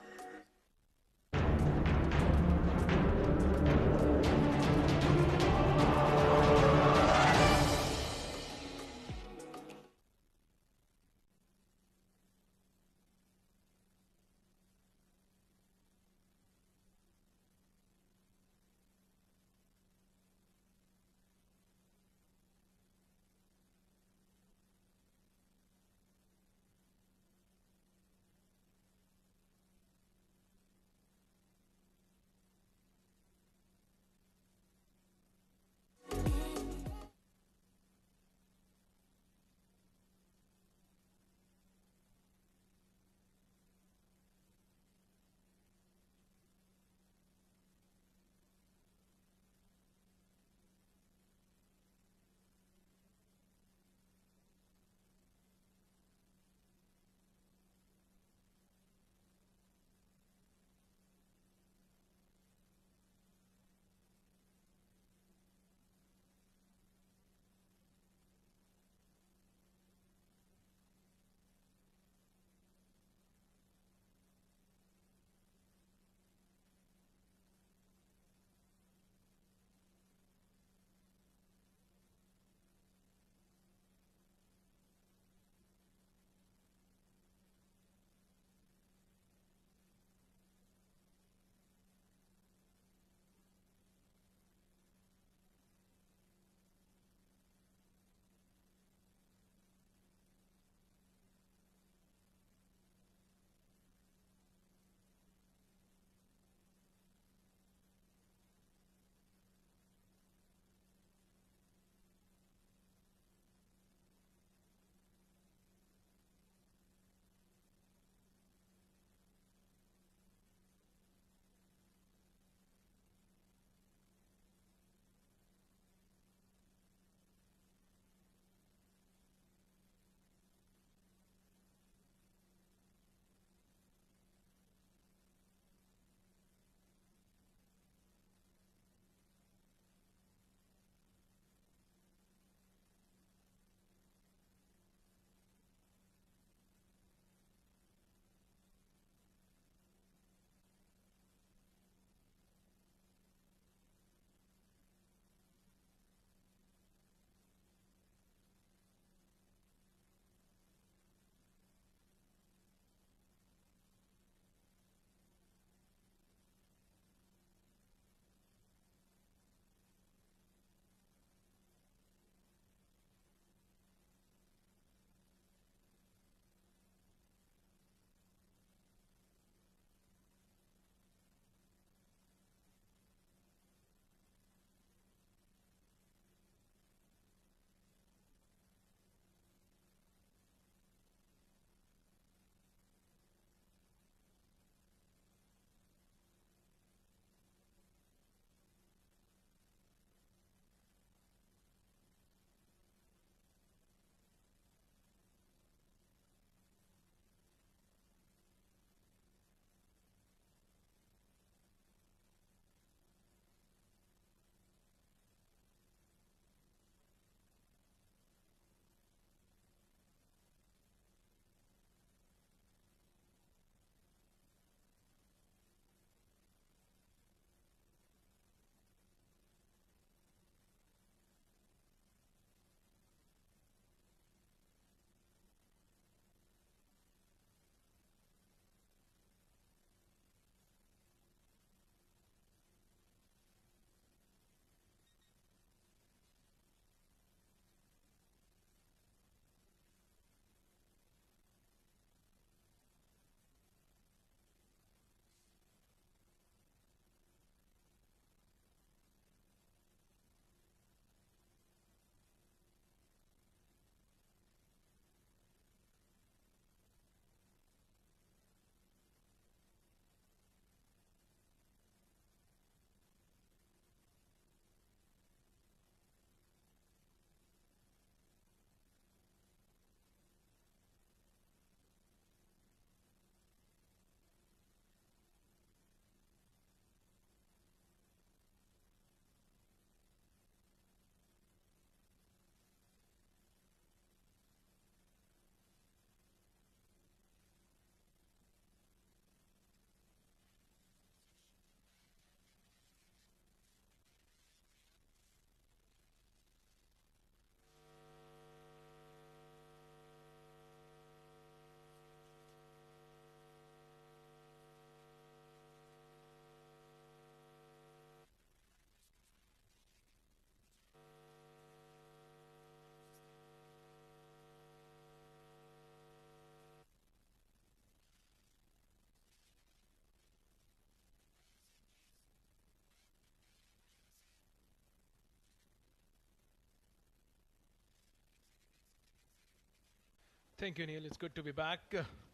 Thank you, Neil. It's good to be back.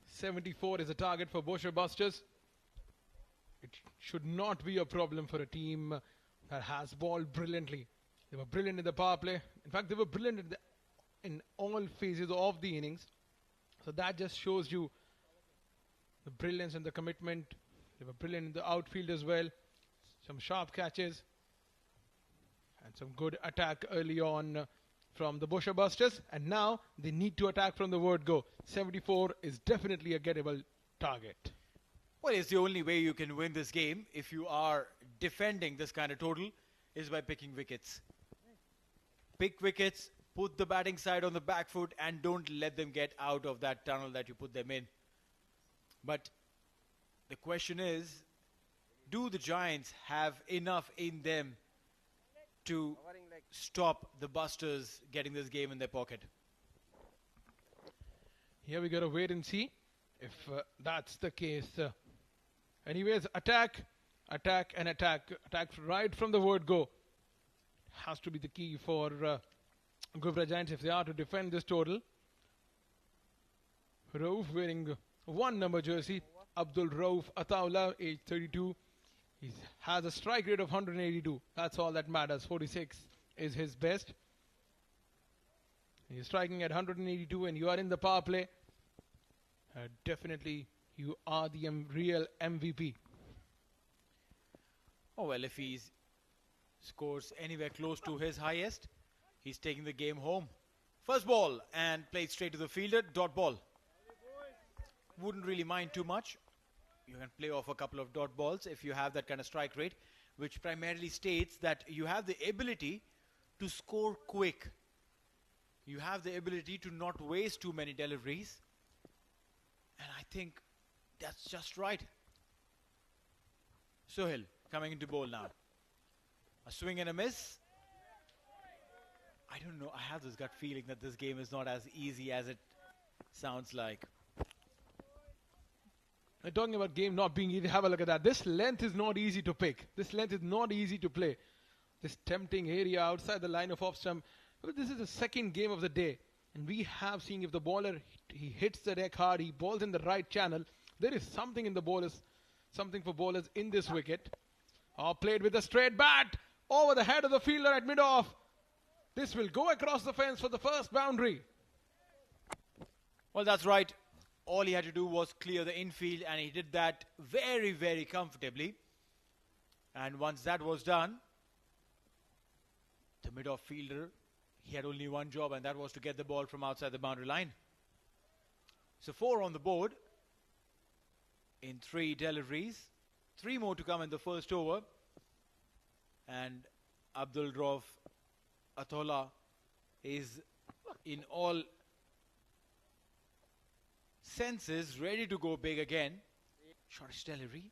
74 is a target for Bousher Busters. It should not be a problem for a team that has balled brilliantly. They were brilliant in the power play. In fact, they were brilliant in all phases of the innings. So that just shows you the brilliance and the commitment. They were brilliant in the outfield as well. Some sharp catches. And some good attack early on from the Bousher Busters. And now they need to attack from the word go. 74 is definitely a gettable target. Well, it's the only way you can win this game if you are defending this kind of total is by picking wickets. Pick wickets, put the batting side on the back foot and don't let them get out of that tunnel that you put them in. But the question is, do the Giants have enough in them to stop the Busters getting this game in their pocket? Here we gotta wait and see if that's the case. Anyways, attack, attack and attack. Attack right from the word go. Has to be the key for Ghubrah Gaints if they are to defend this total. Rauf wearing 1 number jersey. Abdul Rauf Ataullah, age 32. He has a strike rate of 182. That's all that matters. 46 is his best. He's striking at 182 and you are in the power play. Definitely you are the real MVP. Oh, well, if he scores anywhere close to his highest, he's taking the game home. First ball and played straight to the fielder. Dot ball. Wouldn't really mind too much. You can play off a couple of dot balls if you have that kind of strike rate, which primarily states that you have the ability to score quick. You have the ability to not waste too many deliveries. And I think that's just right. Sohail coming into bowl now. A swing and a miss. I don't know. I have this gut feeling that this game is not as easy as it sounds like. We're talking about game not being easy. Have a look at that. This length is not easy to pick. This length is not easy to play. This tempting area outside the line of off stump. This is the second game of the day. And we have seen if the bowler, he hits the deck hard, he bowls in the right channel. There is something in the bowlers, something for bowlers in this wicket. Played with a straight bat over the head of the fielder at mid-off. This will go across the fence for the first boundary. Well, that's right. All he had to do was clear the infield and he did that very, very comfortably. And once that was done, the mid-off fielder, he had only one job and that was to get the ball from outside the boundary line. So 4 on the board in 3 deliveries. 3 more to come in the first over. And Abdul Rauf Ataullah is in all senses ready to go big again. Shortish delivery.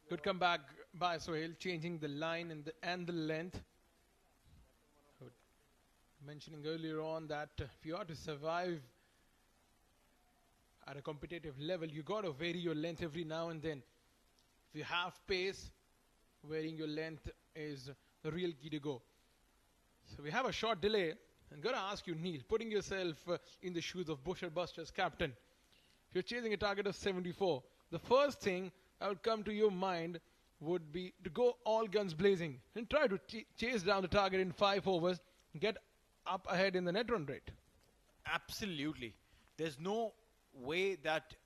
Good comeback by Sohail, changing the line and the length. Mentioning earlier on that if you are to survive at a competitive level, you got to vary your length every now and then. If you have pace, varying your length is the real key to go. So we have a short delay. I'm going to ask you, Neil, putting yourself in the shoes of Bousher Busters captain. If you're chasing a target of 74, the first thing that would come to your mind would be to go all guns blazing and try to chase down the target in 5 overs and get up ahead in the net run rate. Absolutely. There's no way that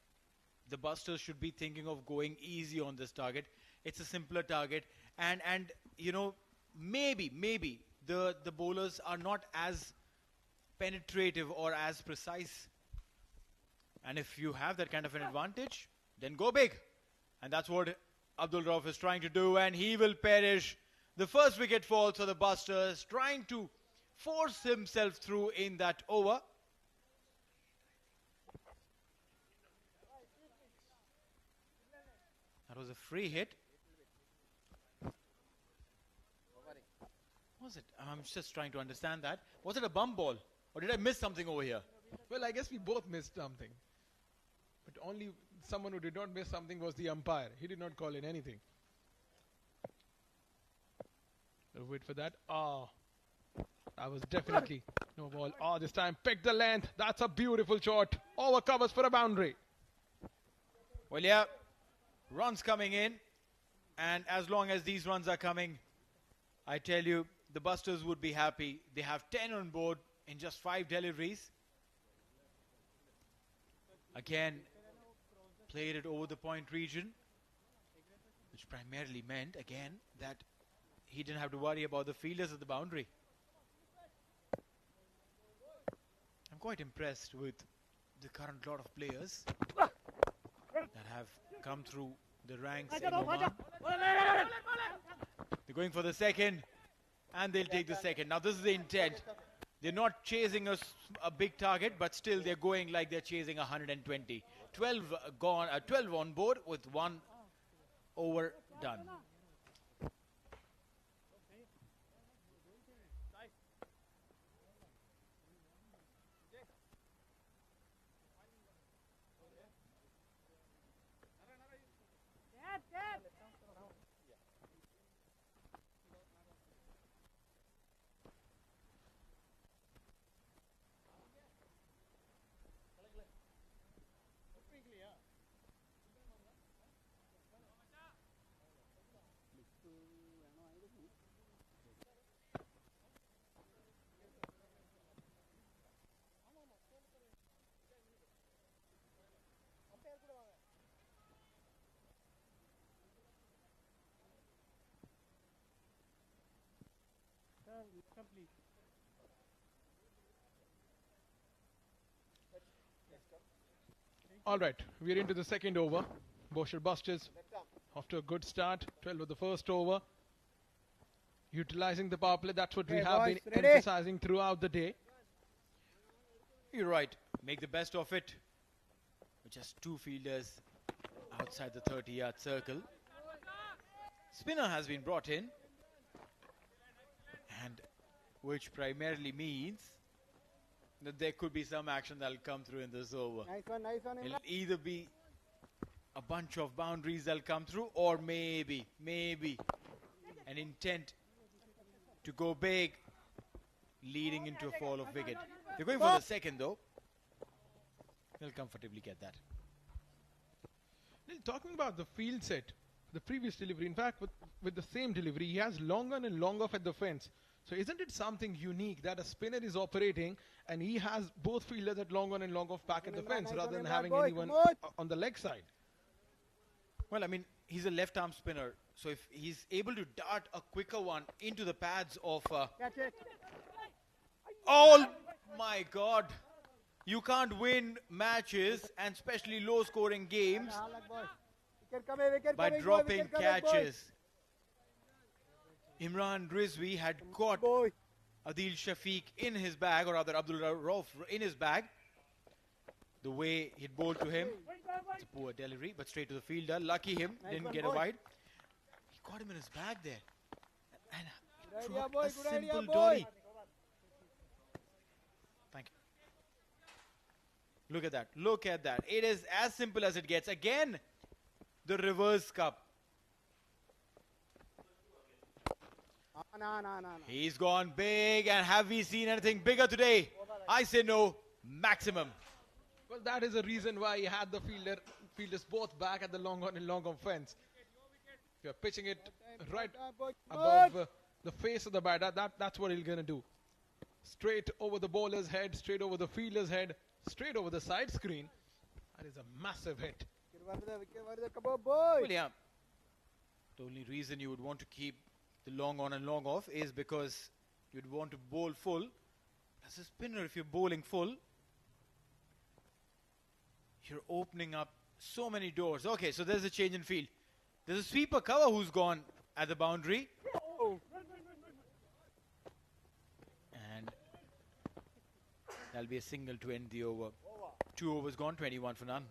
the Busters should be thinking of going easy on this target. It's a simpler target. And you know, maybe the bowlers are not as penetrative or as precise. And if you have that kind of an advantage, then go big. And that's what Abdul Rauf is trying to do, and he will perish. The first wicket falls for the Busters, trying to force himself through in that over. That was a free hit. Was it? I'm just trying to understand that. Was it a bum ball? Or did I miss something over here? Well, I guess we both missed something. But only someone who did not miss something was the umpire. He did not call in anything. I'll wait for that. That was definitely no ball. Oh, this time pick the length. That's a beautiful shot. Over covers for a boundary. Well, yeah, runs coming in. And as long as these runs are coming, I tell you, the Busters would be happy. They have 10 on board in just 5 deliveries. Again, played it over the point region, which primarily meant, again, that he didn't have to worry about the fielders at the boundary. I'm quite impressed with the current lot of players that have come through the ranks in Oman. They're going for the second, and they'll take the second. Now, this is the intent. They're not chasing a big target, but still they're going like they're chasing 120. 12 gone, 12 on board with 1 over done. All right, we're into the second over. Bousher Busters off to a good start. 12 of the first over. Utilizing the power play, that's what we have been emphasizing throughout the day. You're right. Make the best of it. With just 2 fielders outside the 30-yard circle. Spinner has been brought in, and which primarily means that there could be some action that'll come through in this over. Nice one, It'll either be a bunch of boundaries that'll come through, or maybe an intent to go big, leading into a fall of wicket. They're going for the second though. They'll comfortably get that. Talking about the field set, the previous delivery, in fact, with the same delivery, he has long on and long off at the fence. So isn't it something unique that a spinner is operating and he has both fielders at long on and long off back at the fence rather than having anyone on the leg side? Well, I mean, he's a left-arm spinner, so if he's able to dart a quicker one into the pads of... Oh my God! You can't win matches, and especially low-scoring games, by dropping catches. Imran Rizvi had caught Adil Shafiq in his bag, or rather Abdul Rauf in his bag. The way he'd bowled to him, it's a poor delivery, but straight to the fielder. Lucky him, didn't get a wide. He caught him in his bag there. And he dropped a simple dolly. Thank you. Look at that. Look at that. It is as simple as it gets. Again, the reverse cup. He's gone big, and have we seen anything bigger today? I say no. Maximum. Well, that is the reason why he had the fielders both back at the long on and long on fence. If you're pitching it right above the face of the batter, that's what he's going to do. Straight over the bowler's head, straight over the fielder's head, straight over the side screen. That is a massive hit. Well, yeah. The only reason you would want to keep the long on and long off is because you'd want to bowl full. As a spinner, if you're bowling full, you're opening up so many doors. Okay, so there's a change in field. There's a sweeper cover who's gone at the boundary. And that'll be a single to end the over. 2 overs gone, 21 for none.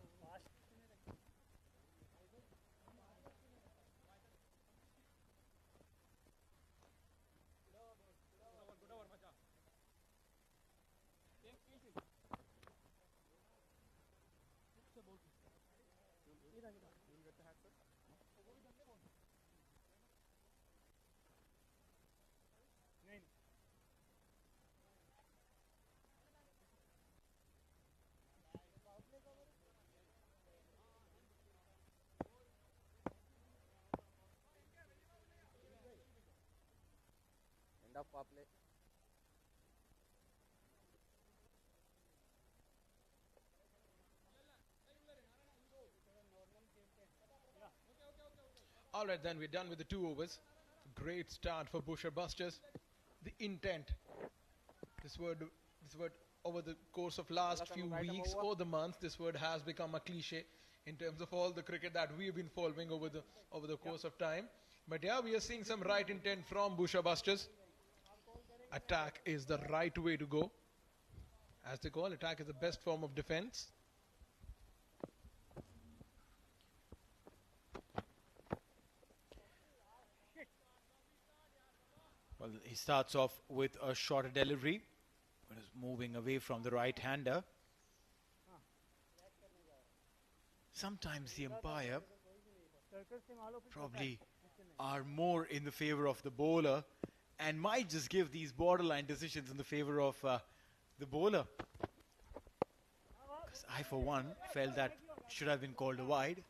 Tough power play. All right, then we're done with the 2 overs. Great start for Bousher Busters. The intent. This word over the course of last few weeks or the months, this word has become a cliche in terms of all the cricket that we've been following over the course of time. But yeah, we are seeing some right intent from Bousher Busters. Attack is the right way to go. As they call, attack is the best form of defense. Well, he starts off with a shorter delivery, but is moving away from the right-hander. Sometimes the umpire probably are more in the favor of the bowler and might just give these borderline decisions in the favor of the bowler. Because I, for one, felt that should have been called a wide.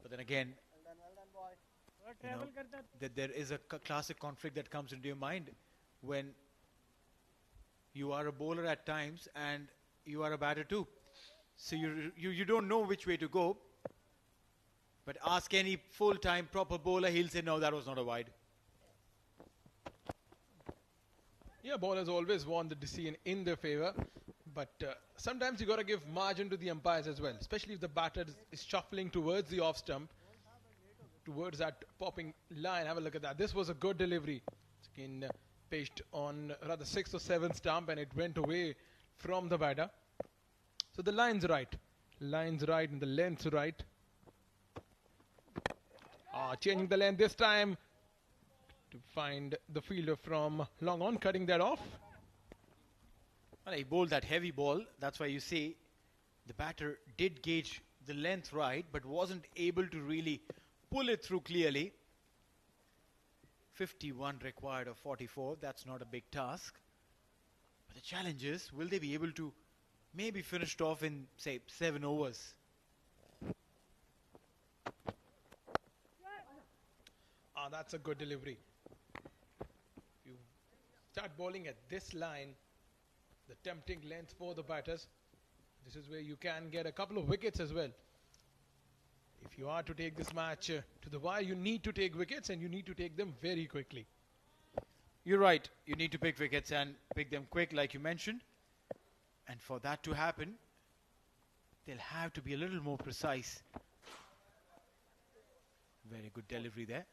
But then again, you know, that there is a classic conflict that comes into your mind when you are a bowler at times and you are a batter too. So you don't know which way to go. But ask any full-time proper bowler, he'll say, no, that was not a wide. Yeah, bowlers always want the decision in their favor. But sometimes you got to give margin to the umpires as well, especially if the batter is shuffling towards the off stump, towards that popping line. Have a look at that. This was a good delivery. It's again pitched on rather 6th or 7th stump, and it went away from the batter. So the line's right. Line's right and the length's right. Changing the length this time to find the fielder from long on, cutting that off. Well, he bowled that heavy ball. That's why you see the batter did gauge the length right, but wasn't able to really pull it through clearly. 51 required of 44. That's not a big task. But the challenge is, will they be able to maybe finish it off in, say, 7 overs? That's a good delivery. You start bowling at this line, the tempting length for the batters. This is where you can get a couple of wickets as well. If you are to take this match to the wire, you need to take wickets, and you need to take them very quickly. You're right. You need to pick wickets and pick them quick, like you mentioned. And for that to happen, they'll have to be a little more precise. Very good delivery there.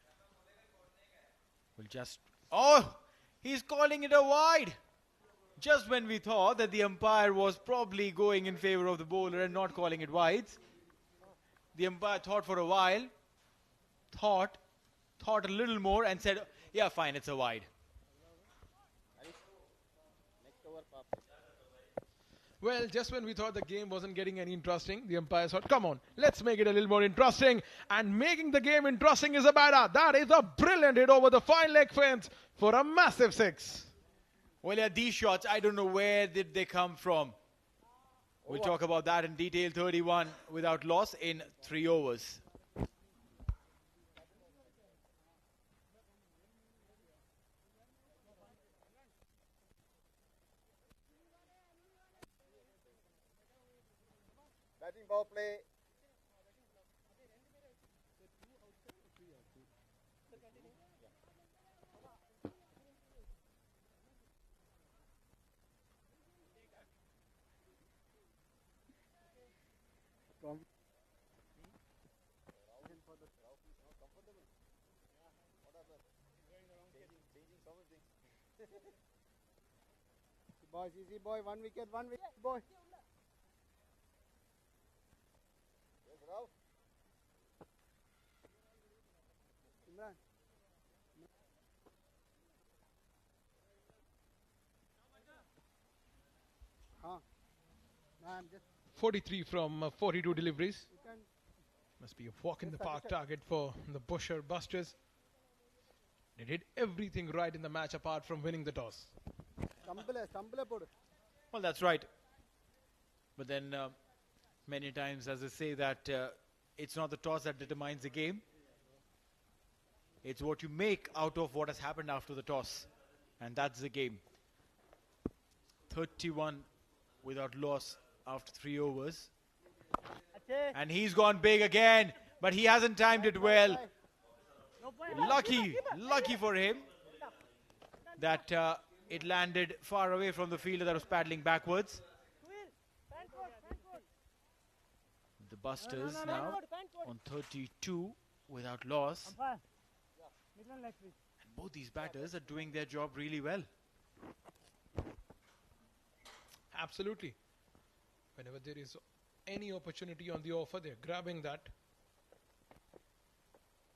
We'll just... Oh! He's calling it a wide! Just when we thought that the umpire was probably going in favor of the bowler and not calling it wides. The umpire thought for a while, thought a little more and said, yeah, fine, it's a wide. Well, just when we thought the game wasn't getting any interesting, the umpire thought, come on, let's make it a little more interesting. And making the game interesting is a batter. That is a brilliant hit over the fine leg fence for a massive 6. Well, yeah, these shots, I don't know where did they come from. We'll talk about that in detail. 31 without loss in 3 overs. Batting power play. Boys, easy boy, 1 wicket, 1 wicket, boy. Yes, Rao. Imran. I'm just 43 from 42 deliveries. Must be a walk in the park target for the Bousher Busters. They did everything right in the match apart from winning the toss. Well, that's right. But then many times, as they say, that it's not the toss that determines the game. It's what you make out of what has happened after the toss. And that's the game. 31 without loss after 3 overs. And he's gone big again, but he hasn't timed it well. Lucky for him that it landed far away from the fielder that was paddling backwards. The Busters now on 32 without loss. And both these batters are doing their job really well. Absolutely. Whenever there is any opportunity on the offer, they're grabbing that.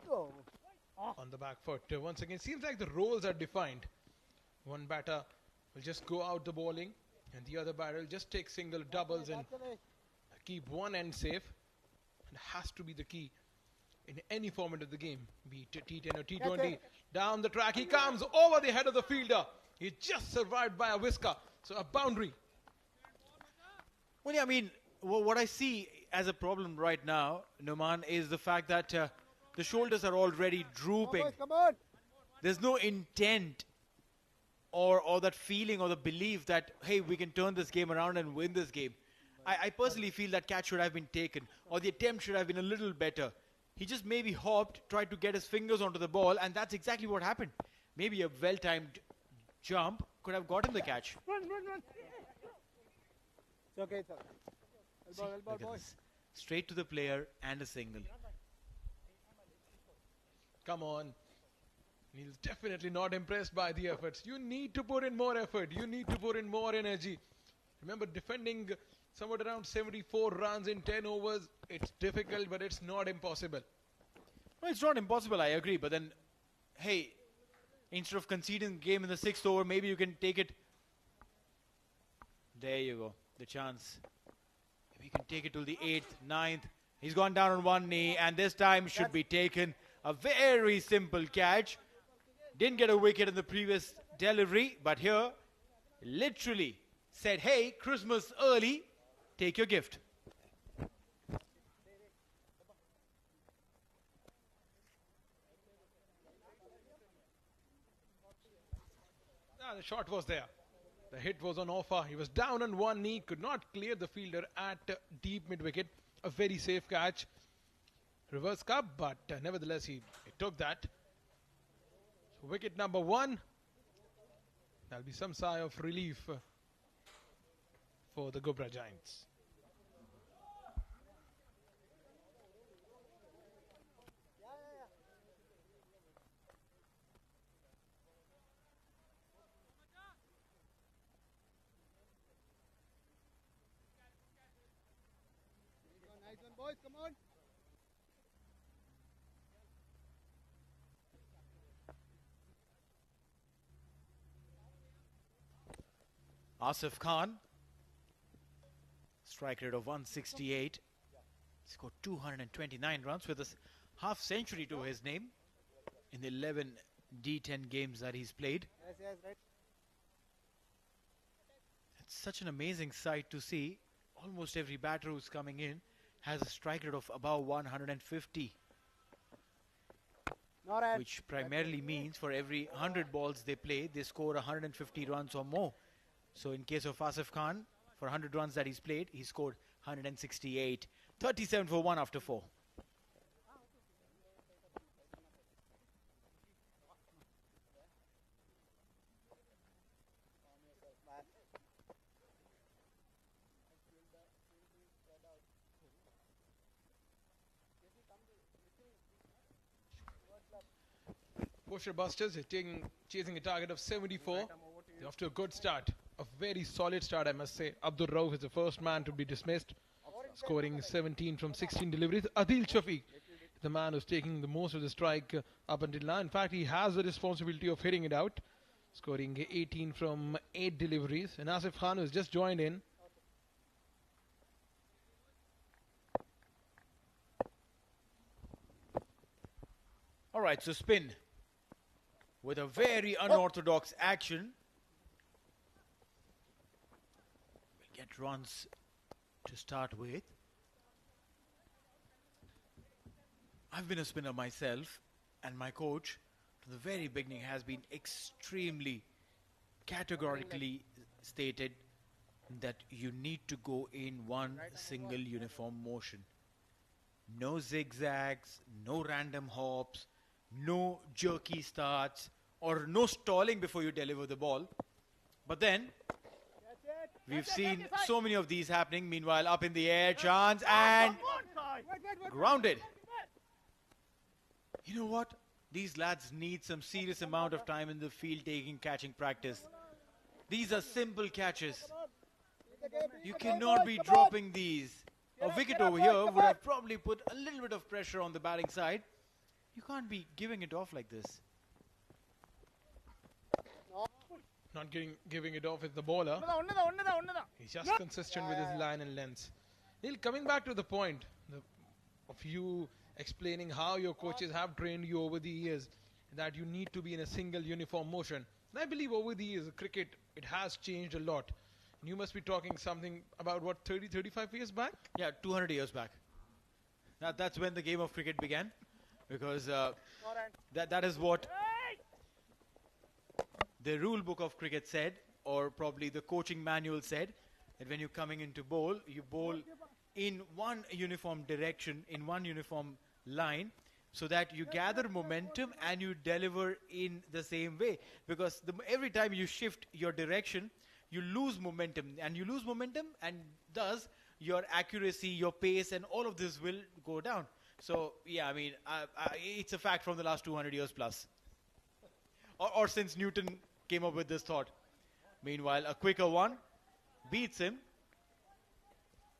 On the back foot. Once again, seems like the roles are defined. One batter will just go out the bowling, and the other batter will just take single doubles and keep one end safe. And has to be the key in any format of the game, be it T10 or T20. Down the track, he comes over the head of the fielder. He just survived by a whisker, so a boundary. Well, yeah, I mean, what I see as a problem right now, Noman, is the fact that the shoulders are already drooping. Come on. There's no intent or that feeling or the belief that, hey, we can turn this game around and win this game. I personally feel that catch should have been taken, or the attempt should have been a little better. He just maybe hopped, tried to get his fingers onto the ball, and that's exactly what happened. Maybe a well-timed jump could have gotten the catch. Run. It's okay, it's okay. See, look at this. Straight to the player and a single. Come on. He's definitely not impressed by the efforts. You need to put in more effort. You need to put in more energy. Remember, defending somewhat around 74 runs in 10 overs, it's difficult, but it's not impossible. Well, it's not impossible, I agree. But then, hey, instead of conceding the game in the 6th over, maybe you can take it. There you go, the chance. Maybe you can take it till the 8th, 9th. He's gone down on one knee, and this time should be taken. A very simple catch. Didn't get a wicket in the previous delivery, but here, literally said, hey, Christmas early, take your gift. The shot was there. The hit was on offer. He was down on one knee, could not clear the fielder at deep mid-wicket. A very safe catch. Reverse cup, but nevertheless he took that. So wicket number 1. There'll be some sigh of relief for the Ghubrah Gaints. Nice one, boys. Come on. Asif Khan, strike rate of 168, scored 229 runs with a half century to his name in the 11 D10 games that he's played. Yes, right. It's such an amazing sight to see. Almost every batter who's coming in has a strike rate of above 150, which primarily means for every 100 balls they play, they score 150 runs or more. So in case of Asif Khan, for 100 runs that he's played, he scored 168. 37 for 1 after 4. Bousher Busters is chasing a target of 74. They're off to a good start. A very solid start, I must say. Abdur Rauf is the first man to be dismissed, scoring 17 from 16 deliveries. Adil Shafiq, the man who's taking the most of the strike up until now. In fact, he has the responsibility of hitting it out, scoring 18 from 8 deliveries. And Asif Khan, who's just joined in. All right, so spin with a very unorthodox action. We'll get runs to start with. I've been a spinner myself, And my coach, from the very beginning, has been extremely categorically stated that you need to go in one single uniform motion. No zigzags, no random hops, no jerky starts, or no stalling before you deliver the ball. But then, we've seen so many of these happening. Meanwhile, up in the air, chance, and grounded. You know what? These lads need some serious amount of time in the field taking catching practice. These are simple catches. You cannot be dropping these. A wicket over here would have probably put a little bit of pressure on the batting side. You can't be giving it off like this. Not giving it off with the bowler. He's just consistent with his line and lengths. Neil, coming back to the point of you explaining how your coaches have trained you over the years, that you need to be in a single uniform motion. And I believe over the years, cricket, it has changed a lot. And you must be talking something about, what, 30, 35 years back? Yeah, 200 years back. That's when the game of cricket began. Because that is what the rule book of cricket said, or probably the coaching manual said, that when you're coming into bowl, you bowl in one uniform direction, in one uniform line, so that you gather momentum and you deliver in the same way. Because every time you shift your direction, you lose momentum. And you lose momentum, and thus your accuracy, your pace, and all of this will go down. So, yeah, I mean, it's a fact from the last 200 years plus. Or since Newton came up with this thought. Meanwhile, a quicker one beats him.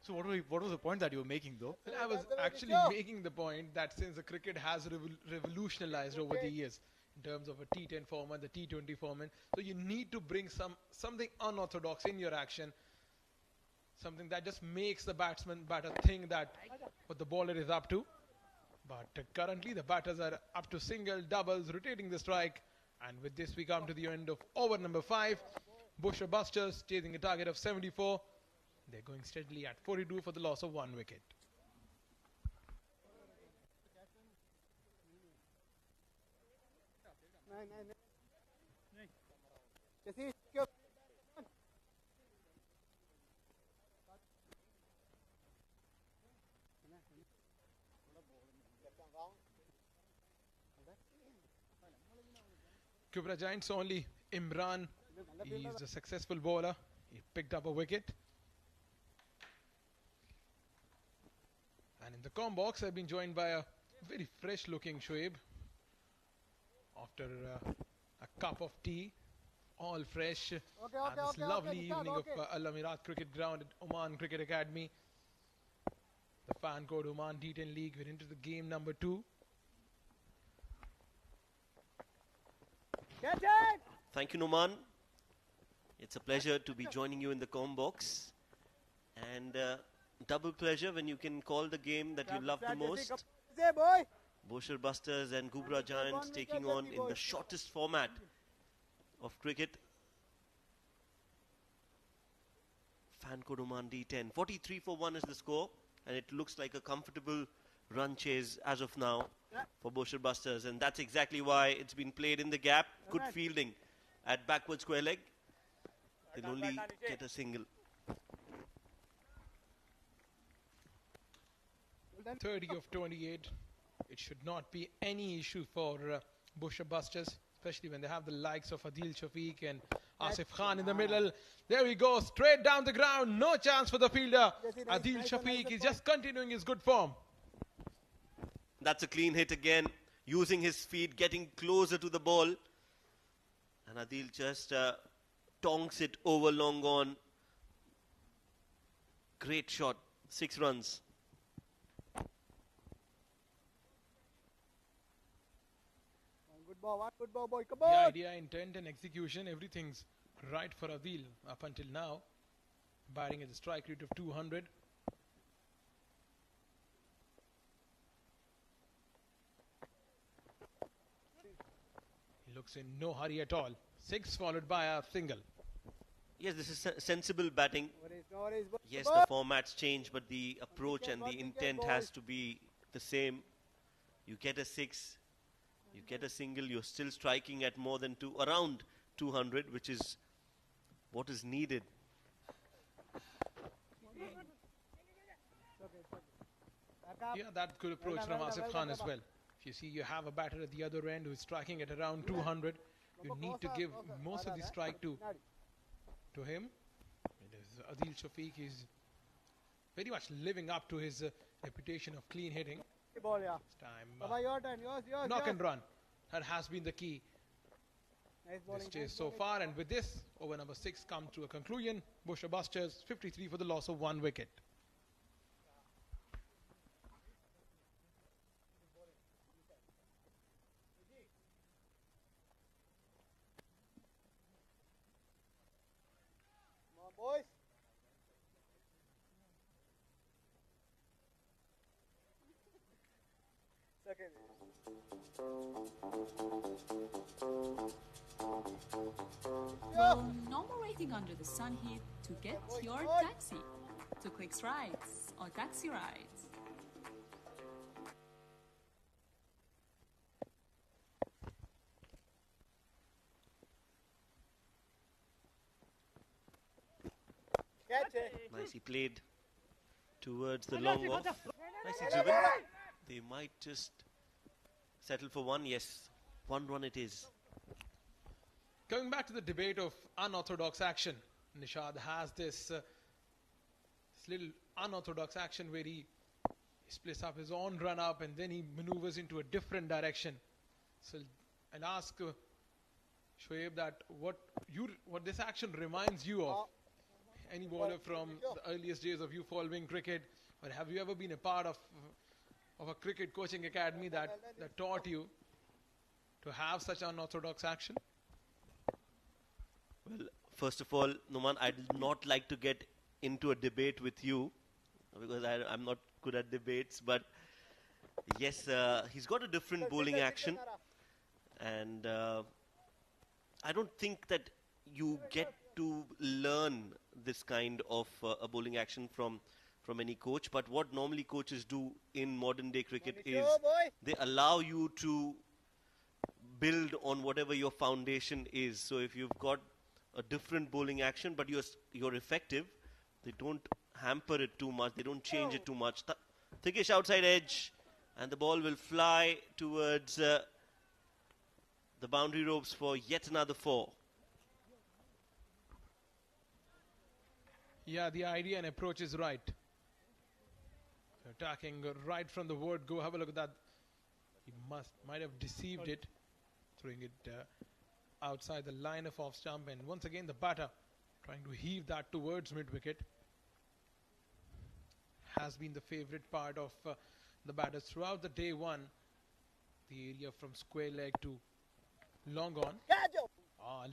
So what was the point that you were making, though? Well, I was actually making the point that since the cricket has revolutionized over the years in terms of a T10 format, the T20 format, so you need to bring something unorthodox in your action, something that just makes the batter think that what the bowler is up to. But currently the batters are up to single, doubles, rotating the strike. And with this we come to the end of over number 5. Bousher Busters chasing a target of 74. They're going steadily at 42 for the loss of 1 wicket. Ghubrah Gaints only Imran. He's a successful bowler. He picked up a wicket. And in the com box, I've been joined by a very fresh looking Shoaib. After a cup of tea, all fresh, at this lovely evening of Al Amirat Cricket Ground at Oman Cricket Academy. The fan code Oman D10 League. We're into the game number 2. Thank you, Numan. It's a pleasure to be joining you in the com box. And double pleasure when you can call the game that you love the most. Bousher Busters and Ghubrah Gaints taking on in the shortest format of cricket. Fan code Oman D10. 43 for 1 is the score. And it looks like a comfortable run chase as of now for Bousher Busters. And that's exactly why it's been played in the gap. Good fielding at backward square leg. They'll only get a single. 30 of 28. It should not be any issue for Bousher Busters, especially when they have the likes of Adil Shafiq and Asif Khan in the middle. There we go, straight down the ground. No chance for the fielder. Adil Shafiq is just continuing his good form. That's a clean hit again, using his feet, getting closer to the ball. And Adil just tonks it over long on. Great shot, 6 runs. Good ball, boy. Come The on. idea, intent and execution, everything's right for Adil up until now. Batting at the strike rate of 200. He looks in no hurry at all. 6 followed by a single. Yes, this is sensible batting. No worries, boy. Yes, Come the on. formats change, but the approach and the intent has to be the same. You get a 6, You get a single, you're still striking at more than around 200, which is what is needed. Yeah, that good approach from Asif Khan as well. If you see you have a batter at the other end who's striking at around 200, you need to give most of the strike to him. It is Adil Shafiq is very much living up to his reputation of clean hitting. Ball, yeah. This time, Baba, your turn. Yours. knock and run. That has been the key Nice this bowling. chase so far, and with this, over number 6 comes to a conclusion. Bousher Busters 53 for the loss of 1 wicket. Come on, boys. Second. Well, no more waiting under the sun here to get your taxi to Clicks Rides or Taxi Rides. Catch it. Nicely played towards the long off. Nicely driven. They might just settle for one. Yes, 1 run it is. Coming back to the debate of unorthodox action, Nishad has this little unorthodox action where he splits up his own run up and then he maneuvers into a different direction. So I'll ask Shoaib that what this action reminds you of. Any bowler from the earliest days of you following cricket, or have you ever been a part of a cricket coaching academy that taught you to have such unorthodox action? Well, first of all, Numan, I did not like to get into a debate with you because I'm not good at debates. But yes, he's got a different bowling action, and I don't think that you get to learn this kind of a bowling action from any coach. But what normally coaches do in modern day cricket is they allow you to build on whatever your foundation is. So if you've got a different bowling action but you're effective, they don't hamper it too much, they don't change it too much. Thickish outside edge, and the ball will fly towards the boundary ropes for yet another 4. Yeah, the idea and approach is right. Attacking right from the word go. Have a look at that. He might have deceived it, throwing it outside the line of off stump, and once again the batter trying to heave that towards mid wicket. Has been the favorite part of the batters throughout the day one. The area from square leg to long on.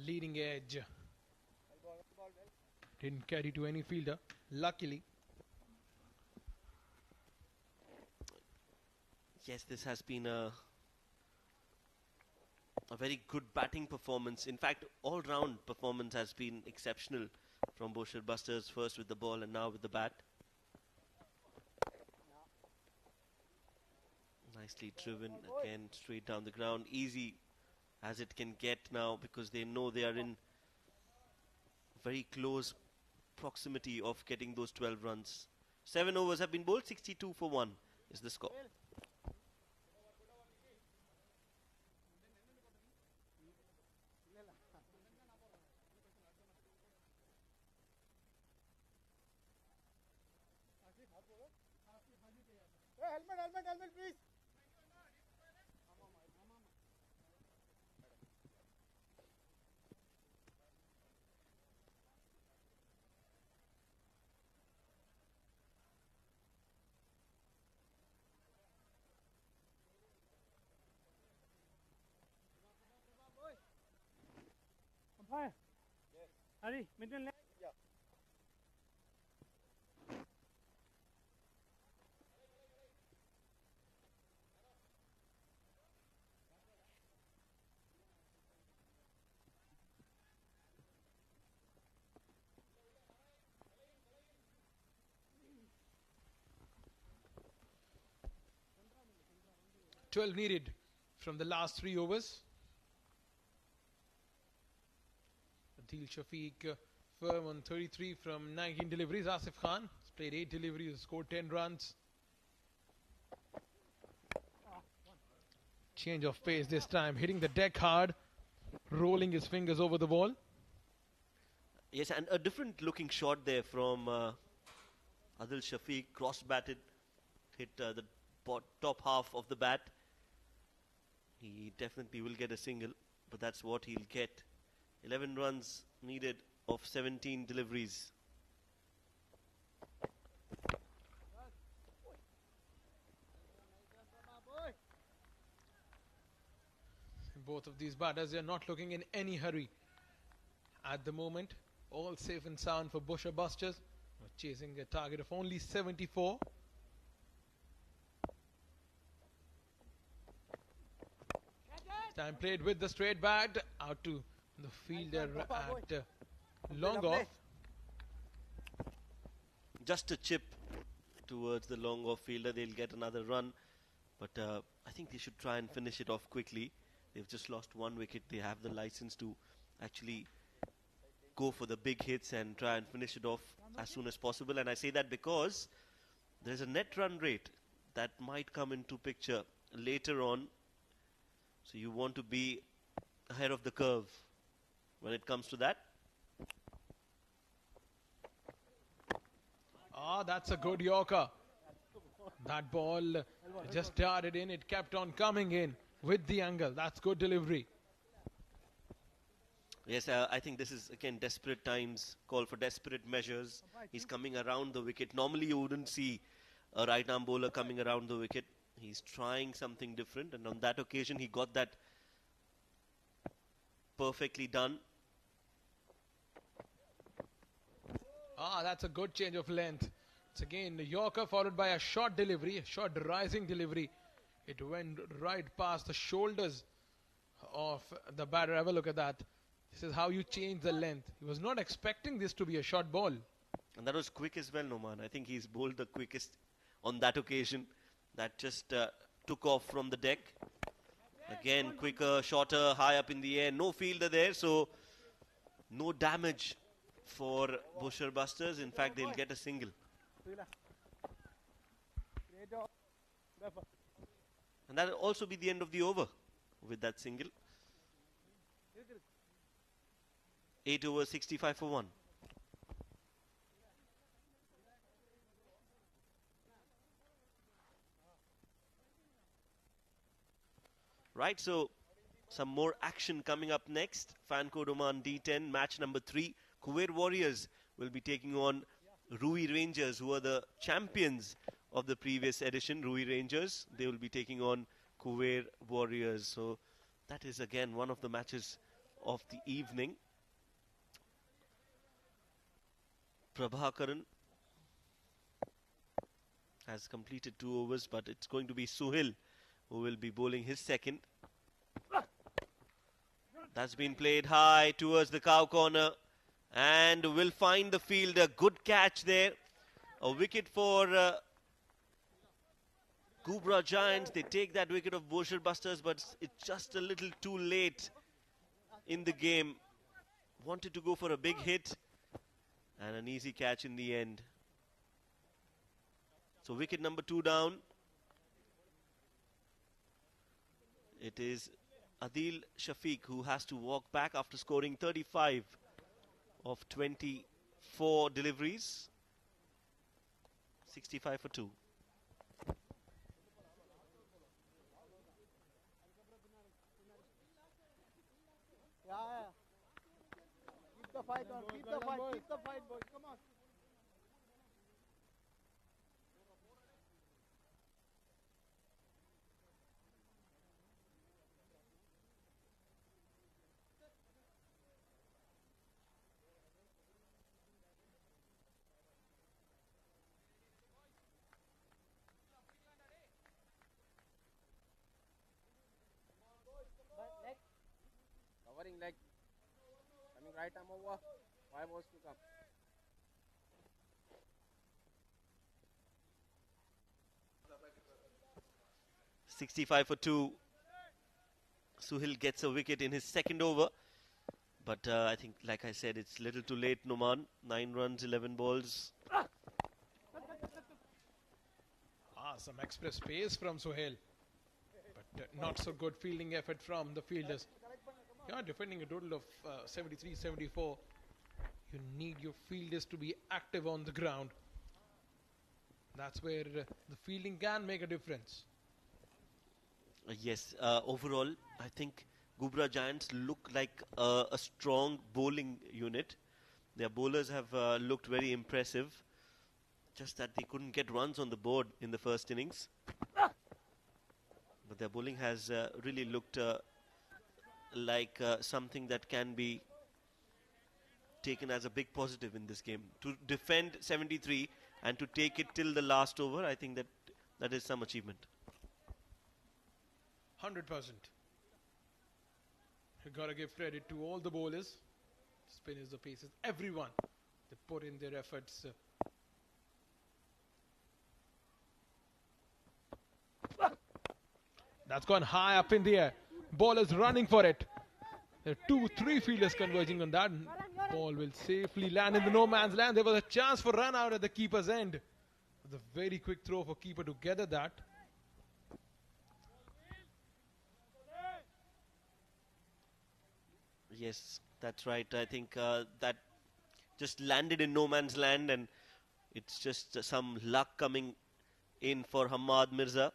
Leading edge. Didn't carry to any fielder, luckily. Yes, this has been a very good batting performance. In fact, all-round performance has been exceptional from Bousher Busters, first with the ball and now with the bat. Nicely driven, again straight down the ground, easy as it can get now because they know they are in very close proximity of getting those 12 runs. 7 overs have been bowled, 62 for 1 is the score. Helmet, please. Umpire. Yes. Hari, midland left. Yeah. .12 needed from the last 3 overs. Adil Shafiq firm on 33 from 19 deliveries. Asif Khan has played 8 deliveries, scored 10 runs. Change of pace this time, hitting the deck hard, rolling his fingers over the ball. Yes, and a different looking shot there from Adil Shafiq, cross-batted, hit the top half of the bat. He definitely will get a single, but that's what he'll get. 11 runs needed of 17 deliveries. Both of these batters are not looking in any hurry at the moment. All safe and sound for Bousher Busters, chasing a target of only 74. Time played with the straight bat, out to the fielder at long off. Just a chip towards the long off fielder. They'll get another run, but I think they should try and finish it off quickly. They've just lost 1 wicket. They have the license to actually go for the big hits and try and finish it off as soon as possible. And I say that because there's a net run rate that might come into picture later on. So you want to be ahead of the curve when it comes to that. Ah, that's a good Yorker. That ball just darted in. It kept on coming in with the angle. That's good delivery. Yes, I think this is again desperate times, call for desperate measures. He's coming around the wicket. Normally you wouldn't see a right arm bowler coming around the wicket. He's trying something different, and on that occasion he got that perfectly done. Ah, that's a good change of length. It's again the Yorker followed by a short delivery, a short rising delivery. It went right past the shoulders of the batter. Have a look at that. This is how you change the length. He was not expecting this to be a short ball. And that was quick as well, Noman. I think he's bowled the quickest on that occasion. That just took off from the deck. Again, quicker, shorter, high up in the air. No fielder there, so no damage for Bousher Busters. In fact, they'll get a single. And that'll also be the end of the over with that single. 8 overs, 65 for 1. Right, so some more action coming up next. Fan code Oman D10, match number 3. Kuwait Warriors will be taking on Rui Rangers, who are the champions of the previous edition. Rui Rangers, they will be taking on Kuwait Warriors. So that is again one of the matches of the evening. Prabhakaran has completed 2 overs, but it's going to be Suhil who will be bowling his second. That's been played high towards the cow corner and will find the fielder. Good catch there. A wicket for Ghubrah Gaints. They take that wicket of Bousher Busters, but it's just a little too late in the game. Wanted to go for a big hit and an easy catch in the end. So wicket number 2 down. It is Adil Shafiq who has to walk back after scoring 35 of 24 deliveries. 65 for 2. Yeah. Keep the fight on, keep the fight, boys. Come on. Covering leg. Coming right arm over. 5 balls to come. .65 for 2. Suhail gets a wicket in his second over. But I think, like I said, it's little too late, Noman. 9 runs, 11 balls. Some express pace from Suhail. But not so good fielding effort from the fielders. You are defending a total of 73, 74. You need your fielders to be active on the ground. That's where the fielding can make a difference. Yes, overall, I think Ghubrah Gaints look like a strong bowling unit. Their bowlers have looked very impressive. Just that they couldn't get runs on the board in the first innings. But their bowling has really looked like something that can be taken as a big positive in this game. To defend 73 and to take it till the last over, I think that is some achievement. 100%. You gotta give credit to all the bowlers, spinners, the pacers, everyone. They put in their efforts. That's gone high up in the air. Ballers running for it. There are 2-3 fielders converging on that. Ball will safely land in the no man's land. There was a chance for run out at the keeper's end. It was a very quick throw for keeper to gather that. Yes, that's right. I think that just landed in no man's land, and it's just some luck coming in for Hamad Mirza.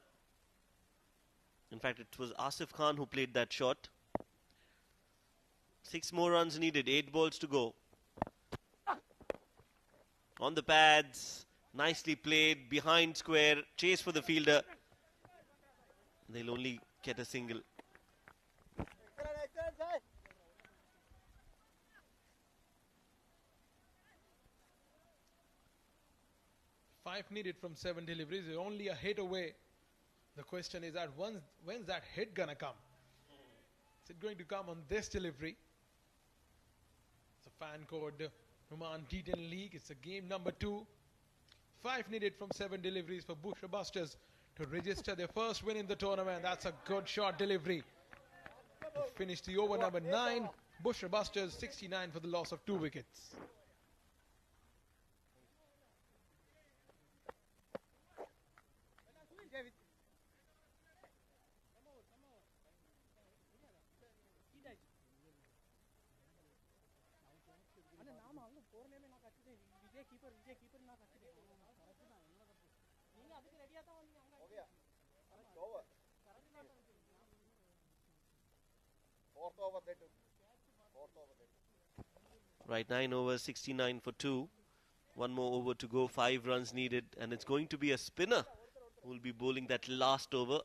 In fact, it was Asif Khan who played that shot. 6 more runs needed, 8 balls to go. On the pads, nicely played, behind square, chase for the fielder. They'll only get a single. Five needed from 7 deliveries. They're only a hit away. The question is that when's that hit gonna come? Is it going to come on this delivery? It's a fan code Oman D10 League. It's a game number 2. 5 needed from 7 deliveries for Bousher Busters to register their first win in the tournament. That's a good shot delivery to finish the over number 9. Bousher Busters 69 for the loss of 2 wickets. Right, 9 overs, 69 for 2. 1 more over to go, 5 runs needed, and it's going to be a spinner who will be bowling that last over.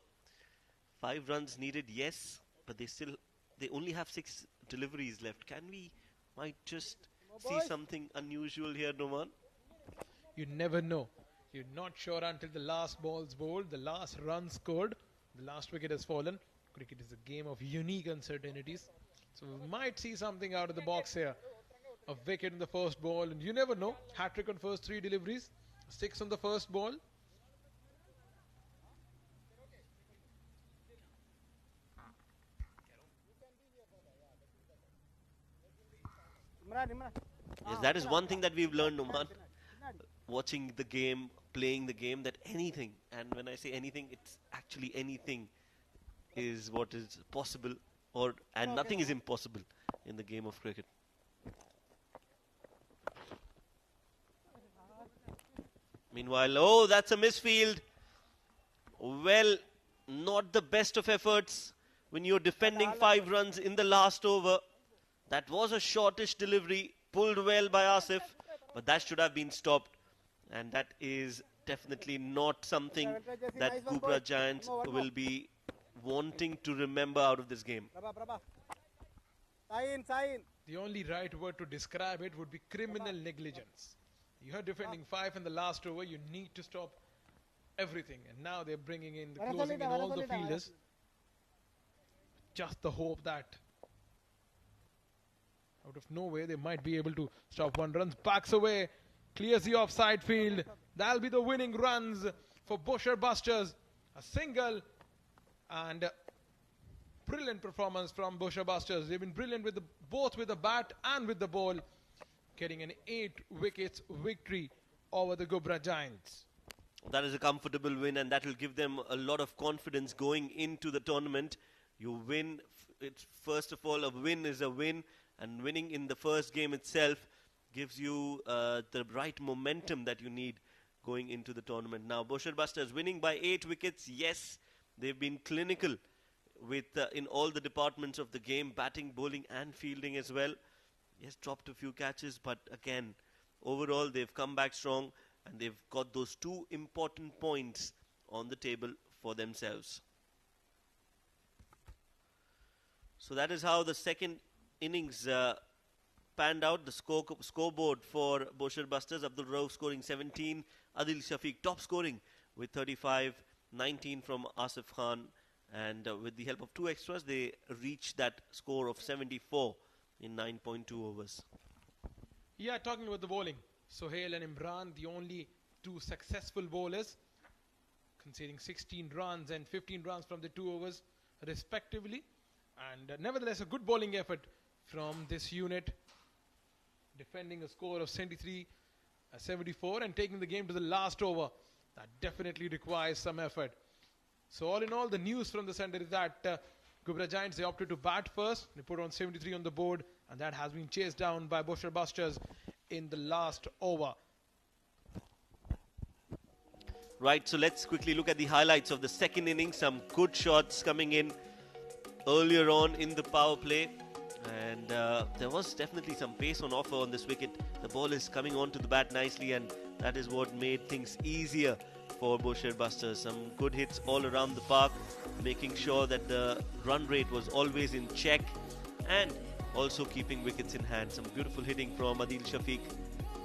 5 runs needed, yes, but they only have 6 deliveries left. Might just see something unusual here, Noman? You never know. You're not sure until the last ball's bowled, the last run scored, the last wicket has fallen. Cricket is a game of unique uncertainties. So we might see something out of the box here. A wicket in the first ball, and you never know. Hat-trick on first 3 deliveries, 6 on the first ball. Yes, that is one thing that we've learned, Oman. Watching the game, playing the game, that anything, and when I say anything, it's actually anything is what is possible, and nothing is impossible in the game of cricket. Meanwhile, oh, that's a misfield. Well, not the best of efforts when you're defending 5 runs in the last over. That was a shortish delivery, pulled well by Asif, but that should have been stopped. And that is definitely not something that Ghubrah Gaints will be wanting to remember out of this game. The only right word to describe it would be criminal negligence. You are defending 5 in the last over. You need to stop everything. And now they're bringing in, closing in all the fielders. Just the hope that out of nowhere they might be able to stop 1 run. Backs away, clears the offside field. That'll be the winning runs for Bousher Busters. A single and brilliant performance from Bousher Busters. They've been brilliant with both with the bat and with the ball, getting an 8 wickets victory over the Ghubrah Gaints. That is a comfortable win, and that will give them a lot of confidence going into the tournament. You win, first of all, a win is a win, and winning in the first game itself gives you the right momentum that you need going into the tournament. Now, Bousher Busters winning by 8 wickets. Yes, they've been clinical with in all the departments of the game, batting, bowling and fielding as well. Yes, dropped a few catches, but again, overall they've come back strong and they've got those 2 important points on the table for themselves. So that is how the second innings panned out. The scoreboard for Bousher Busters: Abdul Rauf scoring 17, Adil Shafiq top scoring with 35, 19 from Asif Khan, and with the help of 2 extras they reached that score of 74 in 9.2 overs. Yeah, talking about the bowling, Sohail and Imran, the only 2 successful bowlers, conceding 16 runs and 15 runs from the 2 overs respectively. And nevertheless, a good bowling effort from this unit, defending a score of 74 and taking the game to the last over. That definitely requires some effort. So all in all, the news from the center is that Ghubrah Gaints, they opted to bat first. They put on 73 on the board, and that has been chased down by Bousher Busters in the last over. Right, so let's quickly look at the highlights of the second innings. Some good shots coming in earlier on in the power play, and there was definitely some pace on offer on this wicket. The ball is coming onto the bat nicely, and that is what made things easier for Bousher Busters. Some good hits all around the park, making sure that the run rate was always in check and also keeping wickets in hand. Some beautiful hitting from Adil Shafiq,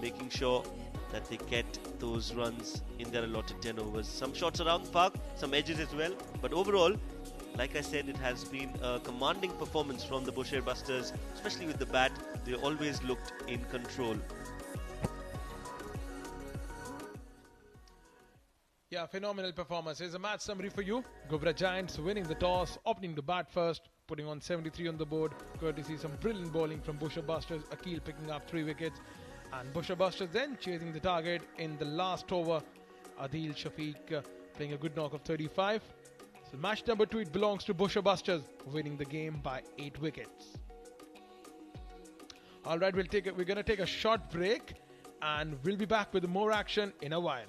making sure that they get those runs in their allotted 10 overs. Some shots around the park, some edges as well, but overall, like I said, it has been a commanding performance from the Bousher Busters, especially with the bat. They always looked in control. Yeah, phenomenal performance. Here's a match summary for you. Ghubrah Gaints winning the toss, opting to bat first, putting on 73 on the board, courtesy some brilliant bowling from Bousher Busters. Akil picking up 3 wickets, and Bousher Busters then chasing the target in the last over. Adil Shafiq playing a good knock of 35. So match number 2, it belongs to Bousher Busters, winning the game by 8 wickets. All right, we're going to take a short break, and we'll be back with more action in a while.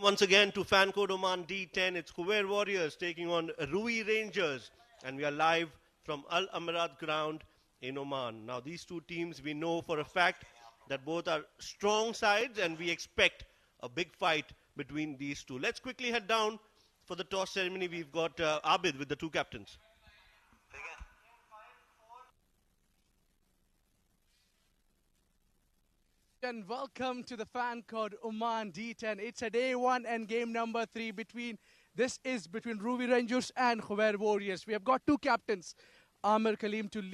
Once again to fan code Oman D10. It's Ghubrah Warriors taking on Rui Rangers, and we are live from Al Amirat ground in Oman. Now these two teams, we know for a fact that both are strong sides, and we expect a big fight between these two. Let's quickly head down for the toss ceremony. We've got Abid with the two captains. And welcome to the fan code Oman D10. It's a day one and game number 3 between Rui Rangers and Ghubrah Warriors. We have got two captains, Amir Kaleem to lead.